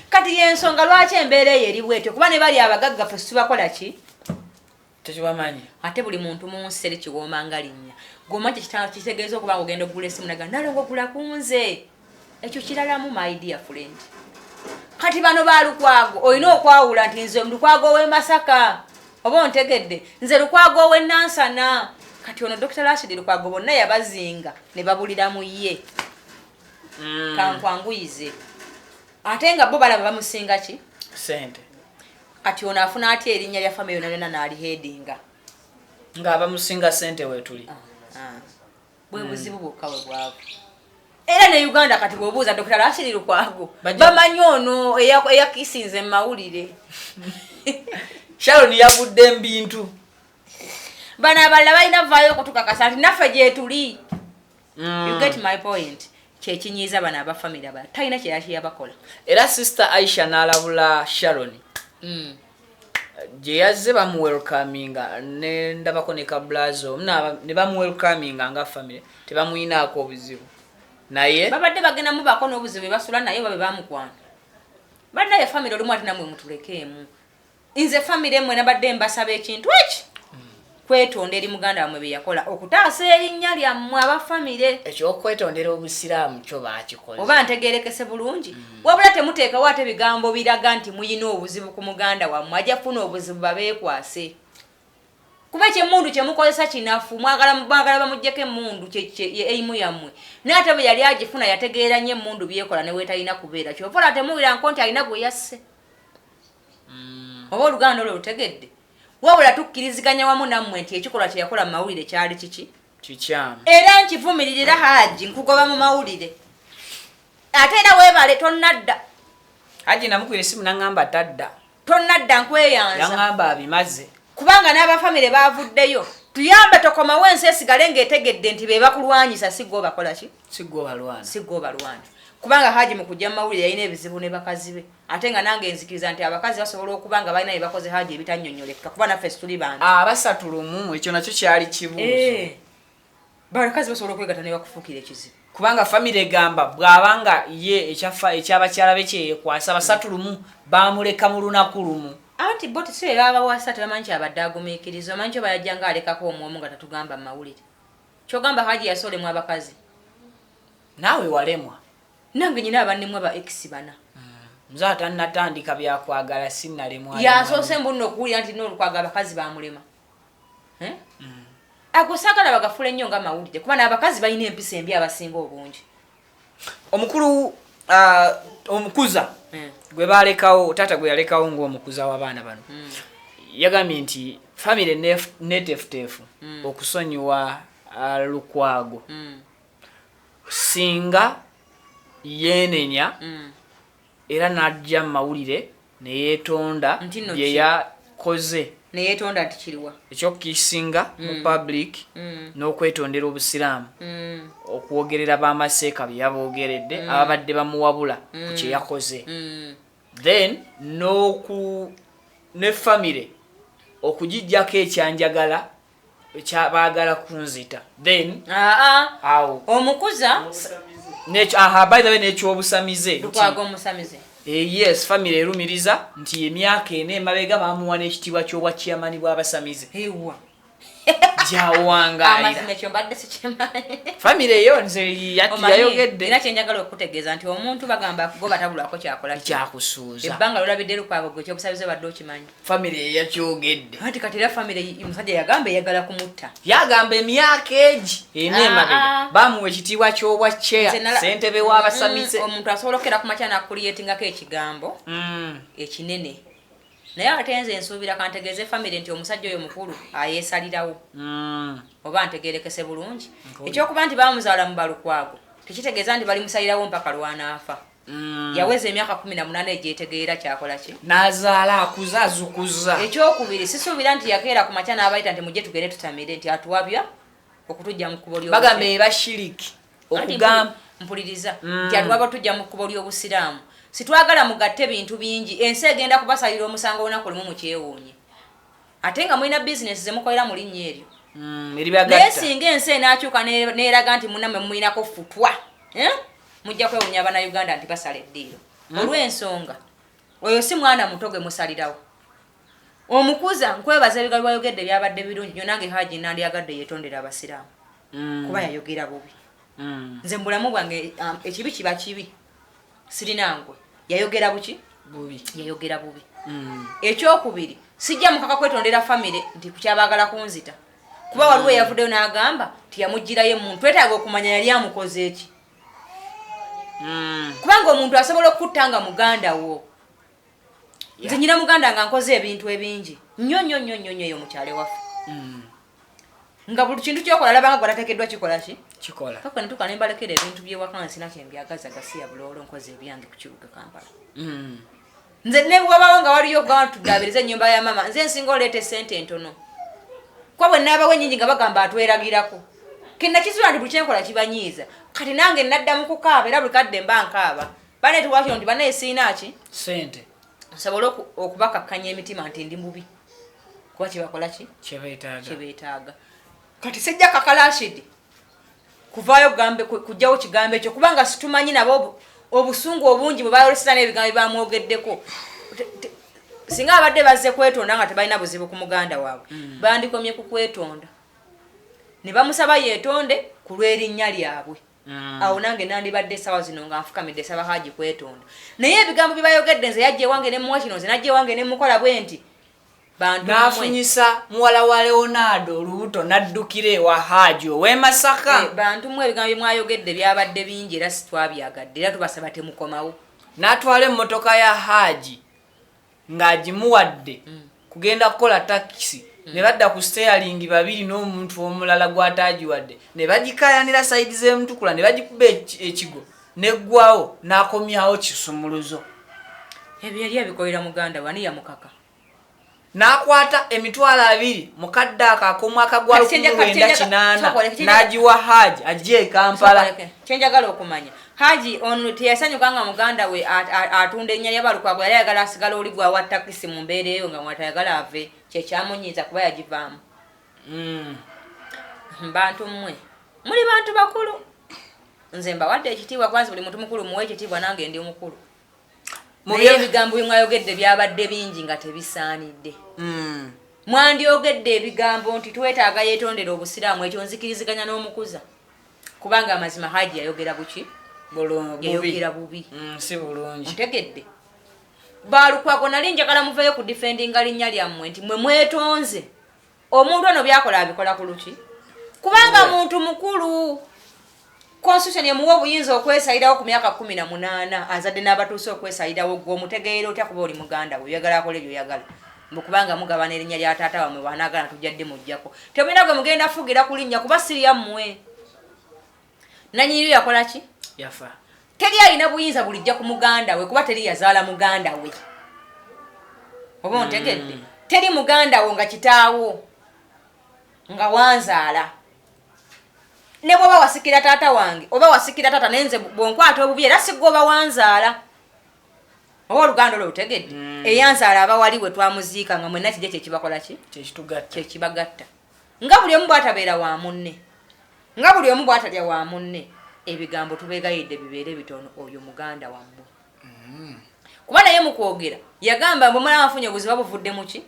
kati yensonga lwaki embeera eyo eri bwetyo kuba ne bali abagagga ffe tubakola ki tekibamanyi ate buli muntu mu nsi eri kiwoomanga linnya gwomanyi kitegeeza okuba nga ogenda ogula essimu naga Nalongo gula ku nze ekyo kiralamu my dear friend kati bano ba Lukwago olina okwawula nti nze Lukwago w'e Masaka oba ontegedde nze Lukwago w'ennansana kati ono Dr. Rashid Lukwago bonna yabazinga ne babulira mu ye kankwanguyize ate nga bo balaba bamusinga ki sente kati ono afuna atya erinnya lya family yonna n'aliheadinga nga abamusinga sente weetuli bwe buzibu bwokka bwe bwavu era ne Uganda kati bw'obuuza Dr. Rashid Lukwago bamanyi ono eyakisinze mu mawulire Sharon yavudde mbintu bana abalala balina vaayo okutukakasa nti naffe gye tuli you get my point kyekinyiiza bana abafamily abala talina kyeyaki yabakola era sister Aisha n'alabula Sharon gye yazze bamuwelcaminga ne ndabako ne kablazo ne bamuwelcaminga nga family tebamuyinaako obuzibu naye babadde bagenda mu bako n'obuzibu bwe basula naye babe bamukwana banaye family olumu ate namwe mutulekeemu nze family emmwe nabadde mbasaba ekintu eki kwetonda eri muganda wamwe bye yakola okutaasa erinnya lyammwe abafamile ekyokwetondera obusiraamu kyo baakikoze oba ntegeerekese bulungi wabula temuteekawo ate bigambo biraga nti muyina obuzibu ku muganda wammwe ajja kufuna obuzibu babeekwase kuba ekyemundu kyemukozesa kinafu mwagala bamuggyeko emundu eimu yammwe naye ate bwe yali agifuna yategeera nnyo emundu byekola ne weetalina kubeera kyovola temuwira nko nti alina gwe yasse oba oluganda olwo lutegedde wabula tukkiriziganya wamu nammwe nti ekikolwa kye yakola mu mawulire kyali kiki kikyamu era nkivumiririra Haji nkugoba mu mawulire ate era weebale tonnadda Haji namukwira essimu naŋŋamba tadda tonnadda nkweyanza yaŋŋamba abimaze kubanga n'abafamile baavuddeyo tuyambe tokomawo ensi esigale ng'etegedde nti be bakulwanyisa siggo bakola ki siggo balwana kubanga Haji mu kujja mu mawulire yalina ebizibu ne bakazi be ate nga nange nzikiriza nti abakazi basobola okuba nga balina bye bakoze Haji ebitannyonnyoleka kuba naffe tuli bantu abasatulumu ekyo nakyo kyali kibuuzo bakazi basobola okwegatta ne bakufuukira ekizibu kubanga family egamba bw'abanga ye ekyabakyala be kyeyekwasa basatulumu bamuleka mu lunaku lumu anti bo tisi babawasa tebamanyi kyabadde agumiikiriza omanyi kyo bayajja nga alekako omwomu nga tatugamba mu mawulire kyogamba Haji yasoolemu abakazi naawe walemwa nange nyina abannemu aba ex bana nze atannatandika byakwagala sinnalemwa yasoose mbunno okuwulira nti n'Olukwago abakazi bamulema agusagala bagafula ennyo nga mawulire kuba n'abakazi balina empisa embi abasinga obungi omukulu omukuza gwe balekawo taata gwe yalekawo ng'omukuza w'abaana bano yagambye nti family netefuteefu okusonyiwa Lukwago singa yeenenya era n'ajja mu mawulire ne yeetonda bye yakoze ne yeetonda nti kiriwa ekyokukisinga mu public n'okwetondera obusiraamu okwogerera b'amaseeka bye yaboogeredde ababadde bamuwabula ku kye yakoze then ne family okugijjako ekyanjagala ekyabaagala kunzita then awo omukuza by the way n'ekyobusamize Lukwago omusamize yes family erumiriza nti emyaka ena emabega bamuwa n'ekitiibwa ky'obwa chairman bw'abasamize gyawangaalira family eyo nze yayogedde era kyenjagala okutegeeza nti omuntu bagamba go batabulwako kyakola kyakusuuza ebbanga lolabidde Lukwago gwe ekyobusabize badde okimanyi family eyakyogedde anti kati era family omusajja yagamba eyagala kumutta yagamba emyaka egi ena emabega bamuwa ekitiibwa ky'obwa chair ssentebe w'abasamize omuntu asobola okera ku makya nakuliyetingako ekigambo ekinene naye ate nze nsuubira kantegeeze family nti omusajja oyo mukulu ayeesalirawo oba ntegeerekese bulungi ekyokuba nti bamuzaala mu Balukwago tekitegeeza nti bali musalirawo mpaka lwanaafa yaweza emyaka 18 egyetegeera kyakola ki n'azaala akuza azukuza ekyokubiri sisuubira nti yakeera ku makya n'abayita nti mujje tugende tutamire nti atuwabya okutujja mu kkubo ly'obusiraamu bagamba ebashiriki okugamba mpuliriza nti atuwabya tujja mu kkubo ly'obusiraamu sitwagala mugatte bintu bingi ensi egenda kubasalira omusango olunaku lumu mukyewuunye ate nga mulina bizinesi zemukolera mu linnya eryo naye singa ensi enaakyuka neeraga nti munammwe mulinako futwa mujja kwewuunya Abannayuganda nti basala eddiiro olw'ensonga oyo si mwana muto gwe musalirawo omukuza nkwebaza ebigambo byayogedde byabadde birungi nyo nange Haji nandyagadde yeetondera abasiraamu kuba yayogera bubi nze mu bulamu bwange ekibi kiba kibi sirinangwe yayogera buki bubi yayogera bubi ekyokubiri sijja mukaka kwetondera family nti kukyabagala kunzita kuba waliwo yavuddeyo n'agamba tiyamugirayo emuntu twetaaga okumanya yali amukoze eki kubanga omuntu asobola okutta muganda wo nze nyina muganda nga nkoze ebintu ebingi nnyo eyo mukyale waffe nga buli kintu kyokola labanga gwatateekeddwa kikola kaka netuka nembalekera ebintu byewakana sina kyembyagaza gasiya buloolo nkoze ebyange ku kibuga Kampala nze nebwabawo nga waliyo gantudabiriza ennyumba ya mama nze nsinga oleete sente ntono kwa bwe naabawo ennyingi nga bagamba atweragirako kenakizula nti buli kyenkola kibanyiiza kati nange naddamu kukaaba era buli kadde mba nkaaba banetuwakino nti banaye siinaaki sente nsobole okubakakkanya emitima nti ndi mubi kuba kyebakola kyebeetaaga kati sijja kaka Rashid kuvaayo kujjawo kigambo ekyo kubanga situmanyi nabo obusungu obungi bwe bayoleseza n'ebigambo bamwogeddeko singa abadde bazze kwetonda nga tebalina buzibu ku muganda waabwe bandikomye ku kwetonda ne bamusaba yeetonde ku lw'erinnya lyabwe awo nange nandibadde essaawa zino nga nfukamidde saba Haji kwetonda naye ebigambo bye bayogedde nze yajja ewange ne muwa kino nze najja ewange ne mukola bwe nti n'afunyisa muwala wa Leonardo olubuto n'addukira ewa Haji ow'e Masaka bantu mwe ebigambo bye mwayogedde byabadde bingi era sitwabyagadde era tubasaba temukomawo n'atwala emmotoka ya Haji ng'agimuwadde kugenda kukola takisi ne badda ku steering babiri n'omuntu omulala gw'ataagiwadde ne bagikayanira sayidi z'emutukula ne bagikuba ekigo neggwawo n'akomyawo kisumuluzo ebyo yali abikolera muganda wani yamukaka n'akwata emitwalo 2 mukadde akakomu akagwa 1998 n'agiwa Haji ajje e Kampala kyenjagala okumanya Haji ono teyasanyukanga muganda we atunda ennya lya Lukwago yali ayagala asigala oli gwawa takisi mu mbeera eyo nga mwatayagala ave kyekyamunyiiza kuba yagivaamu bantu mmwe muli bantu bakulu nze mbawadde ekitiibwa kwanza buli muntu mukulu muwe ekitiibwa nange ndi mukulu naye ebigambo bimwayogedde byabadde bingi nga tebisaanidde mwandyogedde ebigambo nti twetaaga yeetondera obusiraamu ekyo nzikiriziganya n'omukuza kubanga amazima Haji yayogera buki yayogera bubi si bulungi ntegedde Lukwago nali njagala muveeyo ku defendinga linnya lyammwe nti mwe mwetonze omuntu ono byakola abikola ku luki kubanga muntu mukulu Constitution yemuwa obuyinza okwesayirawo ku myaka 18 azadde n'abatuuse okwesayirawo gwe omutegeera otya kuba oli muganda we oyagala akola ebyo oyagala mukubanga mugabana erinnya lya taata wamwe banaagala tujjadde mujjako temulina gwe mugenda fugira ku linnya kuba siriya mmwe nanyiniyo yakola ki yafa teri alina buyinza bulijja ku muganda we kuba teri yazaala muganda we oba ontegedde teri muganda wo nga kitaawo nga wanzaala ne bw'oba wasikira taata wange oba wasikira taata nenze bwonkwata obubi era siggoba wanzaala oba oluganda olwo lutegedde eyanzaala aba wali we twamuziika nga mwenna kijja kyekibakola ki kyekibagatta nga buli omu bw'atabeera wa munne nga buli omu bw'atalya wa munne ebigambo tubeegayidde bibeere bitono oyo muganda wammwe kuba naye mukwogera yagamba mbwe mulaba afunye obuzibu buvudde mu ki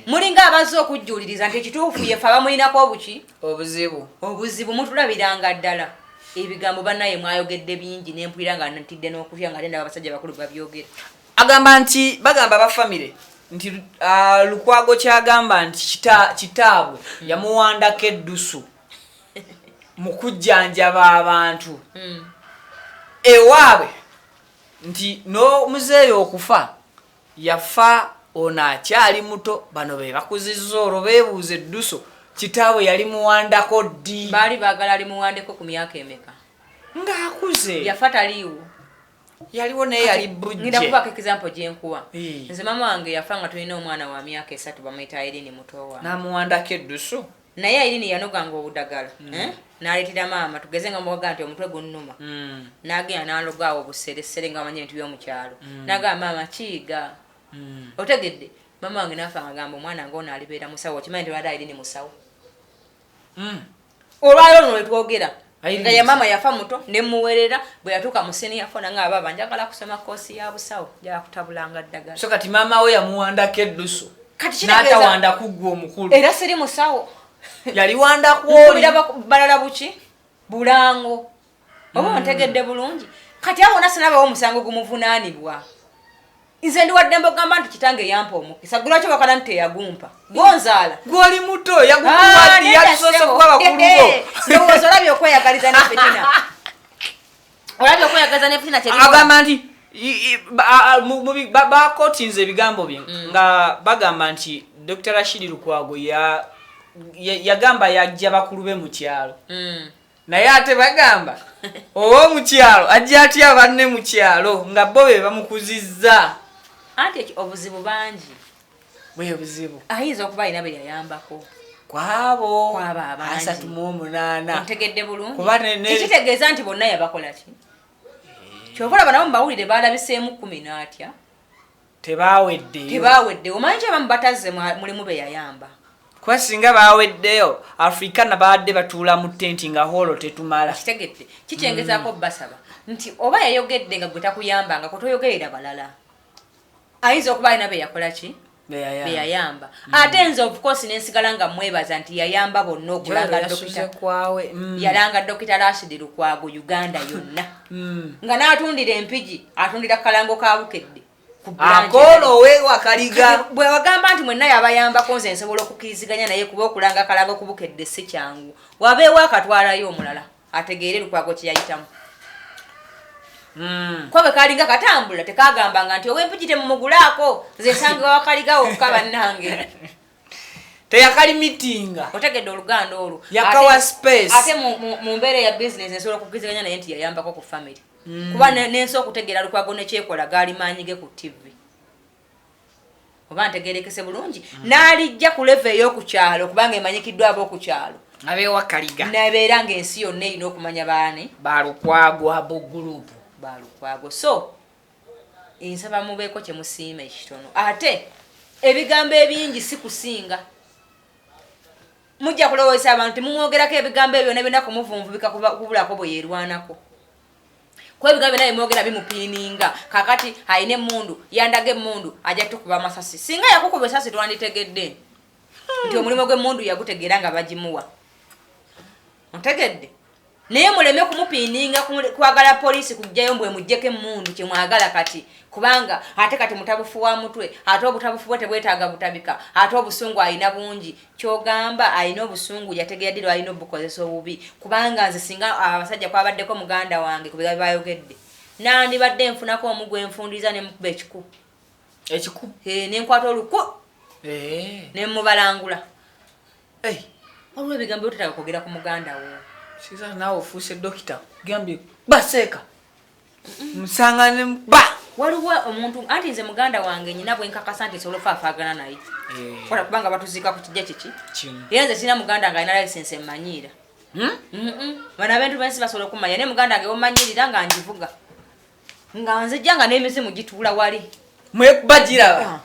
mulinga abazze okujjuuliriza nti ekituufu yefe abamulinako obuki obuzibu mutulabiranga ddala ebigambo bannaye mwayogedde bingi nempulira nga ntidde n'okutya nga tendaba abasajja bakulu babyogera agamba nti bagamba abafamire nti Lukwago kyagamba nti kitaabwe yamuwandako eddusu mu kujjanjaba abantu ewaabwe nti n'omuzeeyo okufa yafa ono akyali muto bano be bakuzizza olwo beebuuza edduso kitaabwe yali muwandako ddi baali baagala ali muwandeko ku myaka emeka ng'akuze yafa taliiwo yaliwo naye yali bujje ngenda kubaka example gyenkuwa nze mama wange yafa nga tulina omwana wa myaka 3 bamuyita Irini mutowa n'amuwandako edduso naye Irini yanoganga obudagala n'aleetera maama tugeze nga muwaga nti omutwe gunnuma n'agenda n'alogaawo obuseresere nga amanye ebintu by'omukyalo n'agamba maama kiiga otegedde mama wange nafa ngagamba omwana ng'ono alibeera musawo okimanyi nti olwadde Irini musawo olwaliro luno lwetwogera nga ya mama yafa muto nemuwerera bwe yatuuka mu senior fona nga ababa njagala kusoma koosi ya busawo njagala kutabulanga ddagala so kati mama we yamuwandako edduso n'atawanda kuggwa omukulu era siri musawo yali wandaku oli balala buki bulango oba ontegedde bulungi kati abona sinabawo omusango gumuvunaanibwa Nze ndi wadde mbogamba nti kitange yampa omukisa gulwaki wakala nti teyagumpa gonzaala gwoli muto yagukuwadde yatusose kuba bakulubo ndowooza olabye okweyagaliza nefitina olabye okweyagaliza nefitina agamba nti bakotinze ebigambo bye nga bagamba nti Dr. Rashid Lukwago yagamba yajja bakulu be mu kyalo naye ate bagamba ow'omukyalo ajja atya banne mu kyalo nga bo be bamukuzizza anti obuzibu bangi bwe buzibu ayinza okuba alina be yayambako kwabo abangi 38 ntegedde bulungi kuba tekitegeeza nti bonna yabakola ki kyovola banabo mubawulire baalabiseemu 10 n'atya tebaweddeyo omanyi kyabamu batazze mulimu be yayamba kuba singa baweddeyo Afrikana baadde batuula mu tenti nga holo tetumala kitegedde kikyengezaako basaba nti oba yayogedde nga gwe takuyambanga kotoyogerera balala ayinza okuba alina be yakola ki beyayamba ate nze of course nensigala nga mwebaza nti yayamba bonna okulanga yalanga Dr. Rashid Lukwago Uganda yonna nga n'atundira empigi atundira kalango ka bukedde akolo wewa kaliga bwe wagamba nti mwenna yabayambako nze nsobola okukiriziganya naye kuba okulanga kalango ku bukedde si kyangu wabeewo akatwalayo omulala ategeere Lukwago kyeyayitamu kwabe kalinga katambula tekagambanga nti owempujite mumugulaako nze nsange wakaligawo okukaba nange teyakali mitinga otegedde oluganda olwo yakawa space ate mu mbeera ya business nsobola okukiriziganya naye nti yayambako ku family kuba nensi okutegeera Lukwago nekyekola gaali maanyige ku TV oba ntegerekese bulungi n'alijja ku level ey'okukyalo kubanga emanyikiddwa ab'okukyalo abewakaliga nabeera ng'ensi yonna erina okumanya baani balukwago abo gurupu balukwago so nsaba mubeeko kye musiima ekitono ate ebigambo ebingi si kusinga mujja kulowooza abantu temumwogerako ebigambo ebyo nebenda kumuvunvubika kubulako bwe yeerwanako kuba ebigambo byonna bimwogera bimupiininga kakati ayina emmundu yandaga emmundu ajja tukuba amasasi singa yakukuba esasi twanditegedde nti omulimu gw'emmundu yagutegeera nga bagimuwa ontegedde naye muleme kumupiininga kwagala poliisi kujjayo mbwe mujjeko emmundu kyemwagala kati kubanga ate kati mutabufu wa mutwe ate obutabufu bwe tebwetaaga butabika ate obusungu alina bungi kyogamba alina obusungu yategeera ddi lwalina obukozesa obubi kubanga nze singa abasajja kwabaddeko muganda wange ku bigambo bayogedde nandibadde nfunako omugwe nfundiza nemukuba ekiku nenkwata oluku nemubalangula waliwo ebigambo byotetaga kwogera ku muganda wo siza nawe ofuuse dokita gambye baseeka musangane ba waliwo omuntu anti nze muganda wange nyina bwenkakasa nti nsobola ofaafaagana naye kola kubanga batuziika ku kijja kiki era nze sirina muganda nga alina lisensi emanyiira bano abantu bensi basobola okumanya naye muganda wange omanyirira nga ngivuga nga nzijja nga n'emizimu gituula wali mwekubagiraba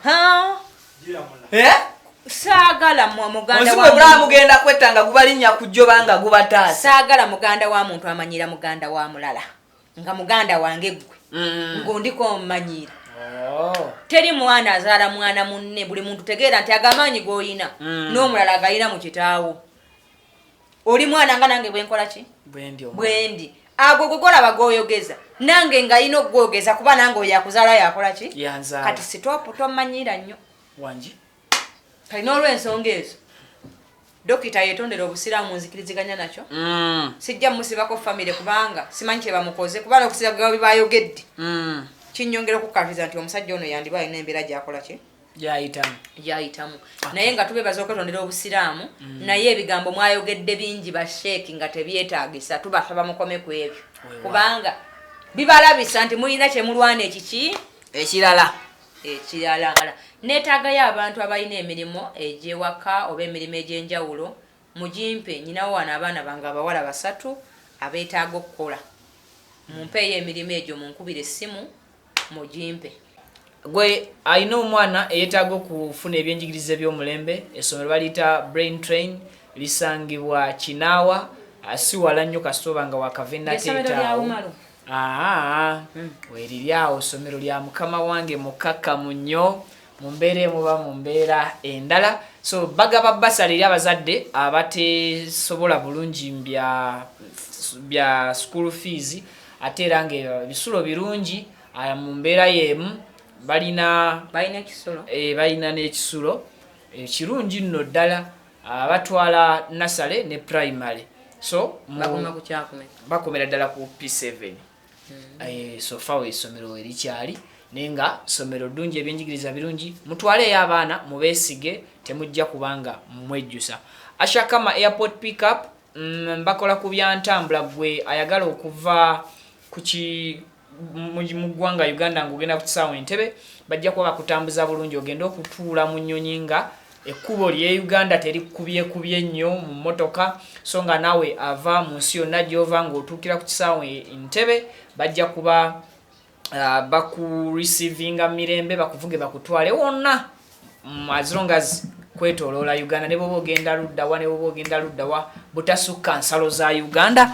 saagala muganda wa muntu mugenda kwetanga gubalinnya kujjoba nga gubataasa saagala muganda wa muntu amanyira muganda wa mulala nga muganda wange gwe ng'ondiko omumanyiira teri mwana azaala mwana munne buli muntu tegeera nti agamaanyi g'olina n'omulala agalina mu kitaawo oli mwana nga nange bwenkola ki bwendi agwo gugolaba g'oyogeza nange ng'alina okugwogeza kuba nange oyo yakuzaala yakola ki kati sitoopu tomanyiira nnyo wangi kalina olw'ensonga ezo dokita yetondera obusiraamu nzikiriziganya nakyo sijja musibako famire kubanga simanyi kye bamukoze kubanga okusiba bibayogedde kinyongera okukakiriza nti omusajja ono yandiba alina embeera gyakola ki gyayitamu naye nga tubebaza okwetondera obusiraamu naye ebigambo mwayogedde bingi basheeki nga tebyetaagisa tubasaba mukome ku ebyo kubanga bibalabisa nti mulina kyemulwana ekiki ekirala neetaagayo abantu abalina emirimu egyewaka oba emirimu egy'enjawulo mugimpe nyinawo wano abaana bange abawala 3 abeetaaga okukola mumpeeyo emirimu egyo munkubira essimu mugimpe gwe alina omwana eyeetaaga okufuna ebyenjigiriza eby'omulembe essomero baliyita brain train lisangibwa Kinaawa asiwala nnyo kasitoba nga wakavenateetaawo weeriryawo essomero lya mukama wange mukakkamu nnyo mu mbeera emuba mu mbeera endala so bagaba basala eri abazadde abatesobola bulungi bya school fees ate era nga ebisulo birungi mu mbeera y'emu balina ekisulo balina n'ekisulo kirungi nno ddala batwala nasale ne primary so bakomera ddala ku P7 so fawe essomero erikyali nenga somero ddungi ebyenjigiriza birungi mutwaleyo abaana mubeesige temujja kubanga mwejjusa Ashakama airport pickup bakola ku byantambula gwe ayagala okuva mu ggwanga Uganda ng'ogenda ku kisaawe Entebbe bajja kuba bakutambuza bulungi ogenda okutuula mu nnyonyi nga ekkubo lye Uganda terikubyekubye nnyo mu mmotoka so nga nawe ava mu nsi yonna gy'ova ng'otuukira ku kisaawe Entebbe bajja kuba bakurecevinga mirembe bakuvuge bakutwale wonna as long as kwetoloola Uganda ne bwoba ogenda ludda wa butasukka nsalo za Uganda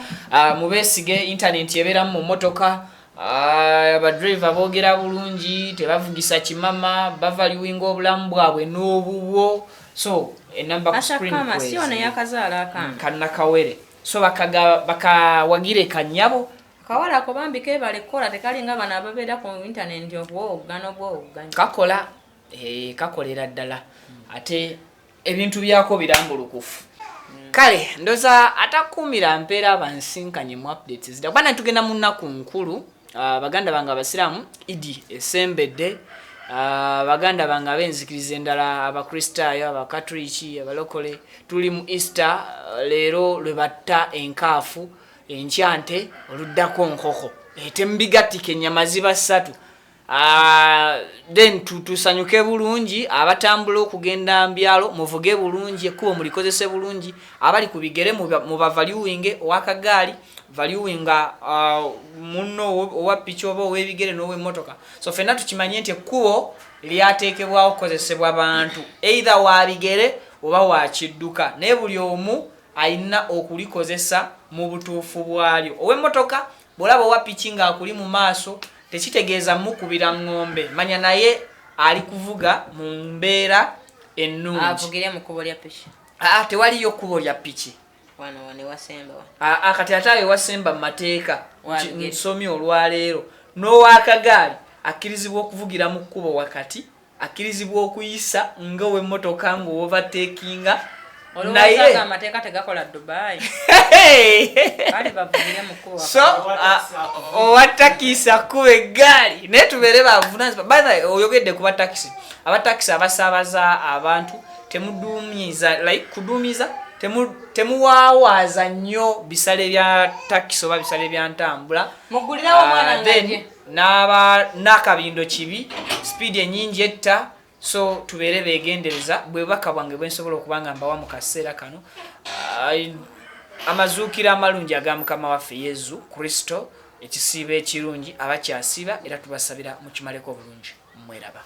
mubeesige internet ebeeramu mu mmotoka abadriver boogera bulungi tebavugisa kimama bavaluwinga obulamu bwabwe n'obubwo so enamba ku screen kannakawere so bakawagire kanyabo kawala ko bambike balekola tekalinga bana ababeera ku internet obwogano kakola kakolera ddala ate ebintu byako birambulukufu kale ndoza atakumira mpeera abansinkanye mu updates zida bana tugenda mu nnaku nkulu baganda banga abasiramu idi esembedde baganda banga abenzikiriza endala abakristaayo abakatoliki abalokole tuli mu Easter leero lwe batta enkaafu enkyante oluddako nkoko etembigatike ennyama ziba 3 then tusanyuke bulungi abatambula okugenda mbyalo muvuge bulungi ekkubo mulikozese bulungi abali ku bigere mu bavaluwinge owakagaali valuwinga munno owa piki oba ow'ebigere n'ow'emmotoka so ffenna tukimanye nti ekkubo lyateekebwawo okukozesebwa abantu either wa bigere oba wa kidduka naye buli omu alina okulikozesa mu butuufu bwalyo ow'emmotoka bw'olaba owa piki ng'akuli mu maaso tekitegeeza mukubira ngombe manya naye ali kuvuga mu mbeera ennungi avugire mu kubo lya piki tewaliyo kubo lya piki wane wasemba kati atawe wasemba mateeka nsomi olwaleero n'owakagaali akkirizibwa okuvugira mu kkubo wakati akkirizibwa okuyisa nga ow'emmotoka ng'overtakinga naye amateeka tegakola Dubai kale bavugire mu kkubo so owatakisi akuba eggaali naye tubeere bavunanyizibwa by the way oyogedde ku batakisi abatakisi abasaabaza abantu temuduumiza like kuduumiza temuwaawaza nnyo bisale bya takisi oba bisale bya ntambula mugulirawo mwana ngaje n'akabindo kibi speed enyingi etta so tubeere beegendereza bwe bubaka bwange bwensobola okubanga mbawa mu kaseera kano amazuukira amalungi aga Mukama waffe Yesu Kristo ekisiibo ekirungi abakyasiiba era tubasabira mukimaleko bulungi mweraba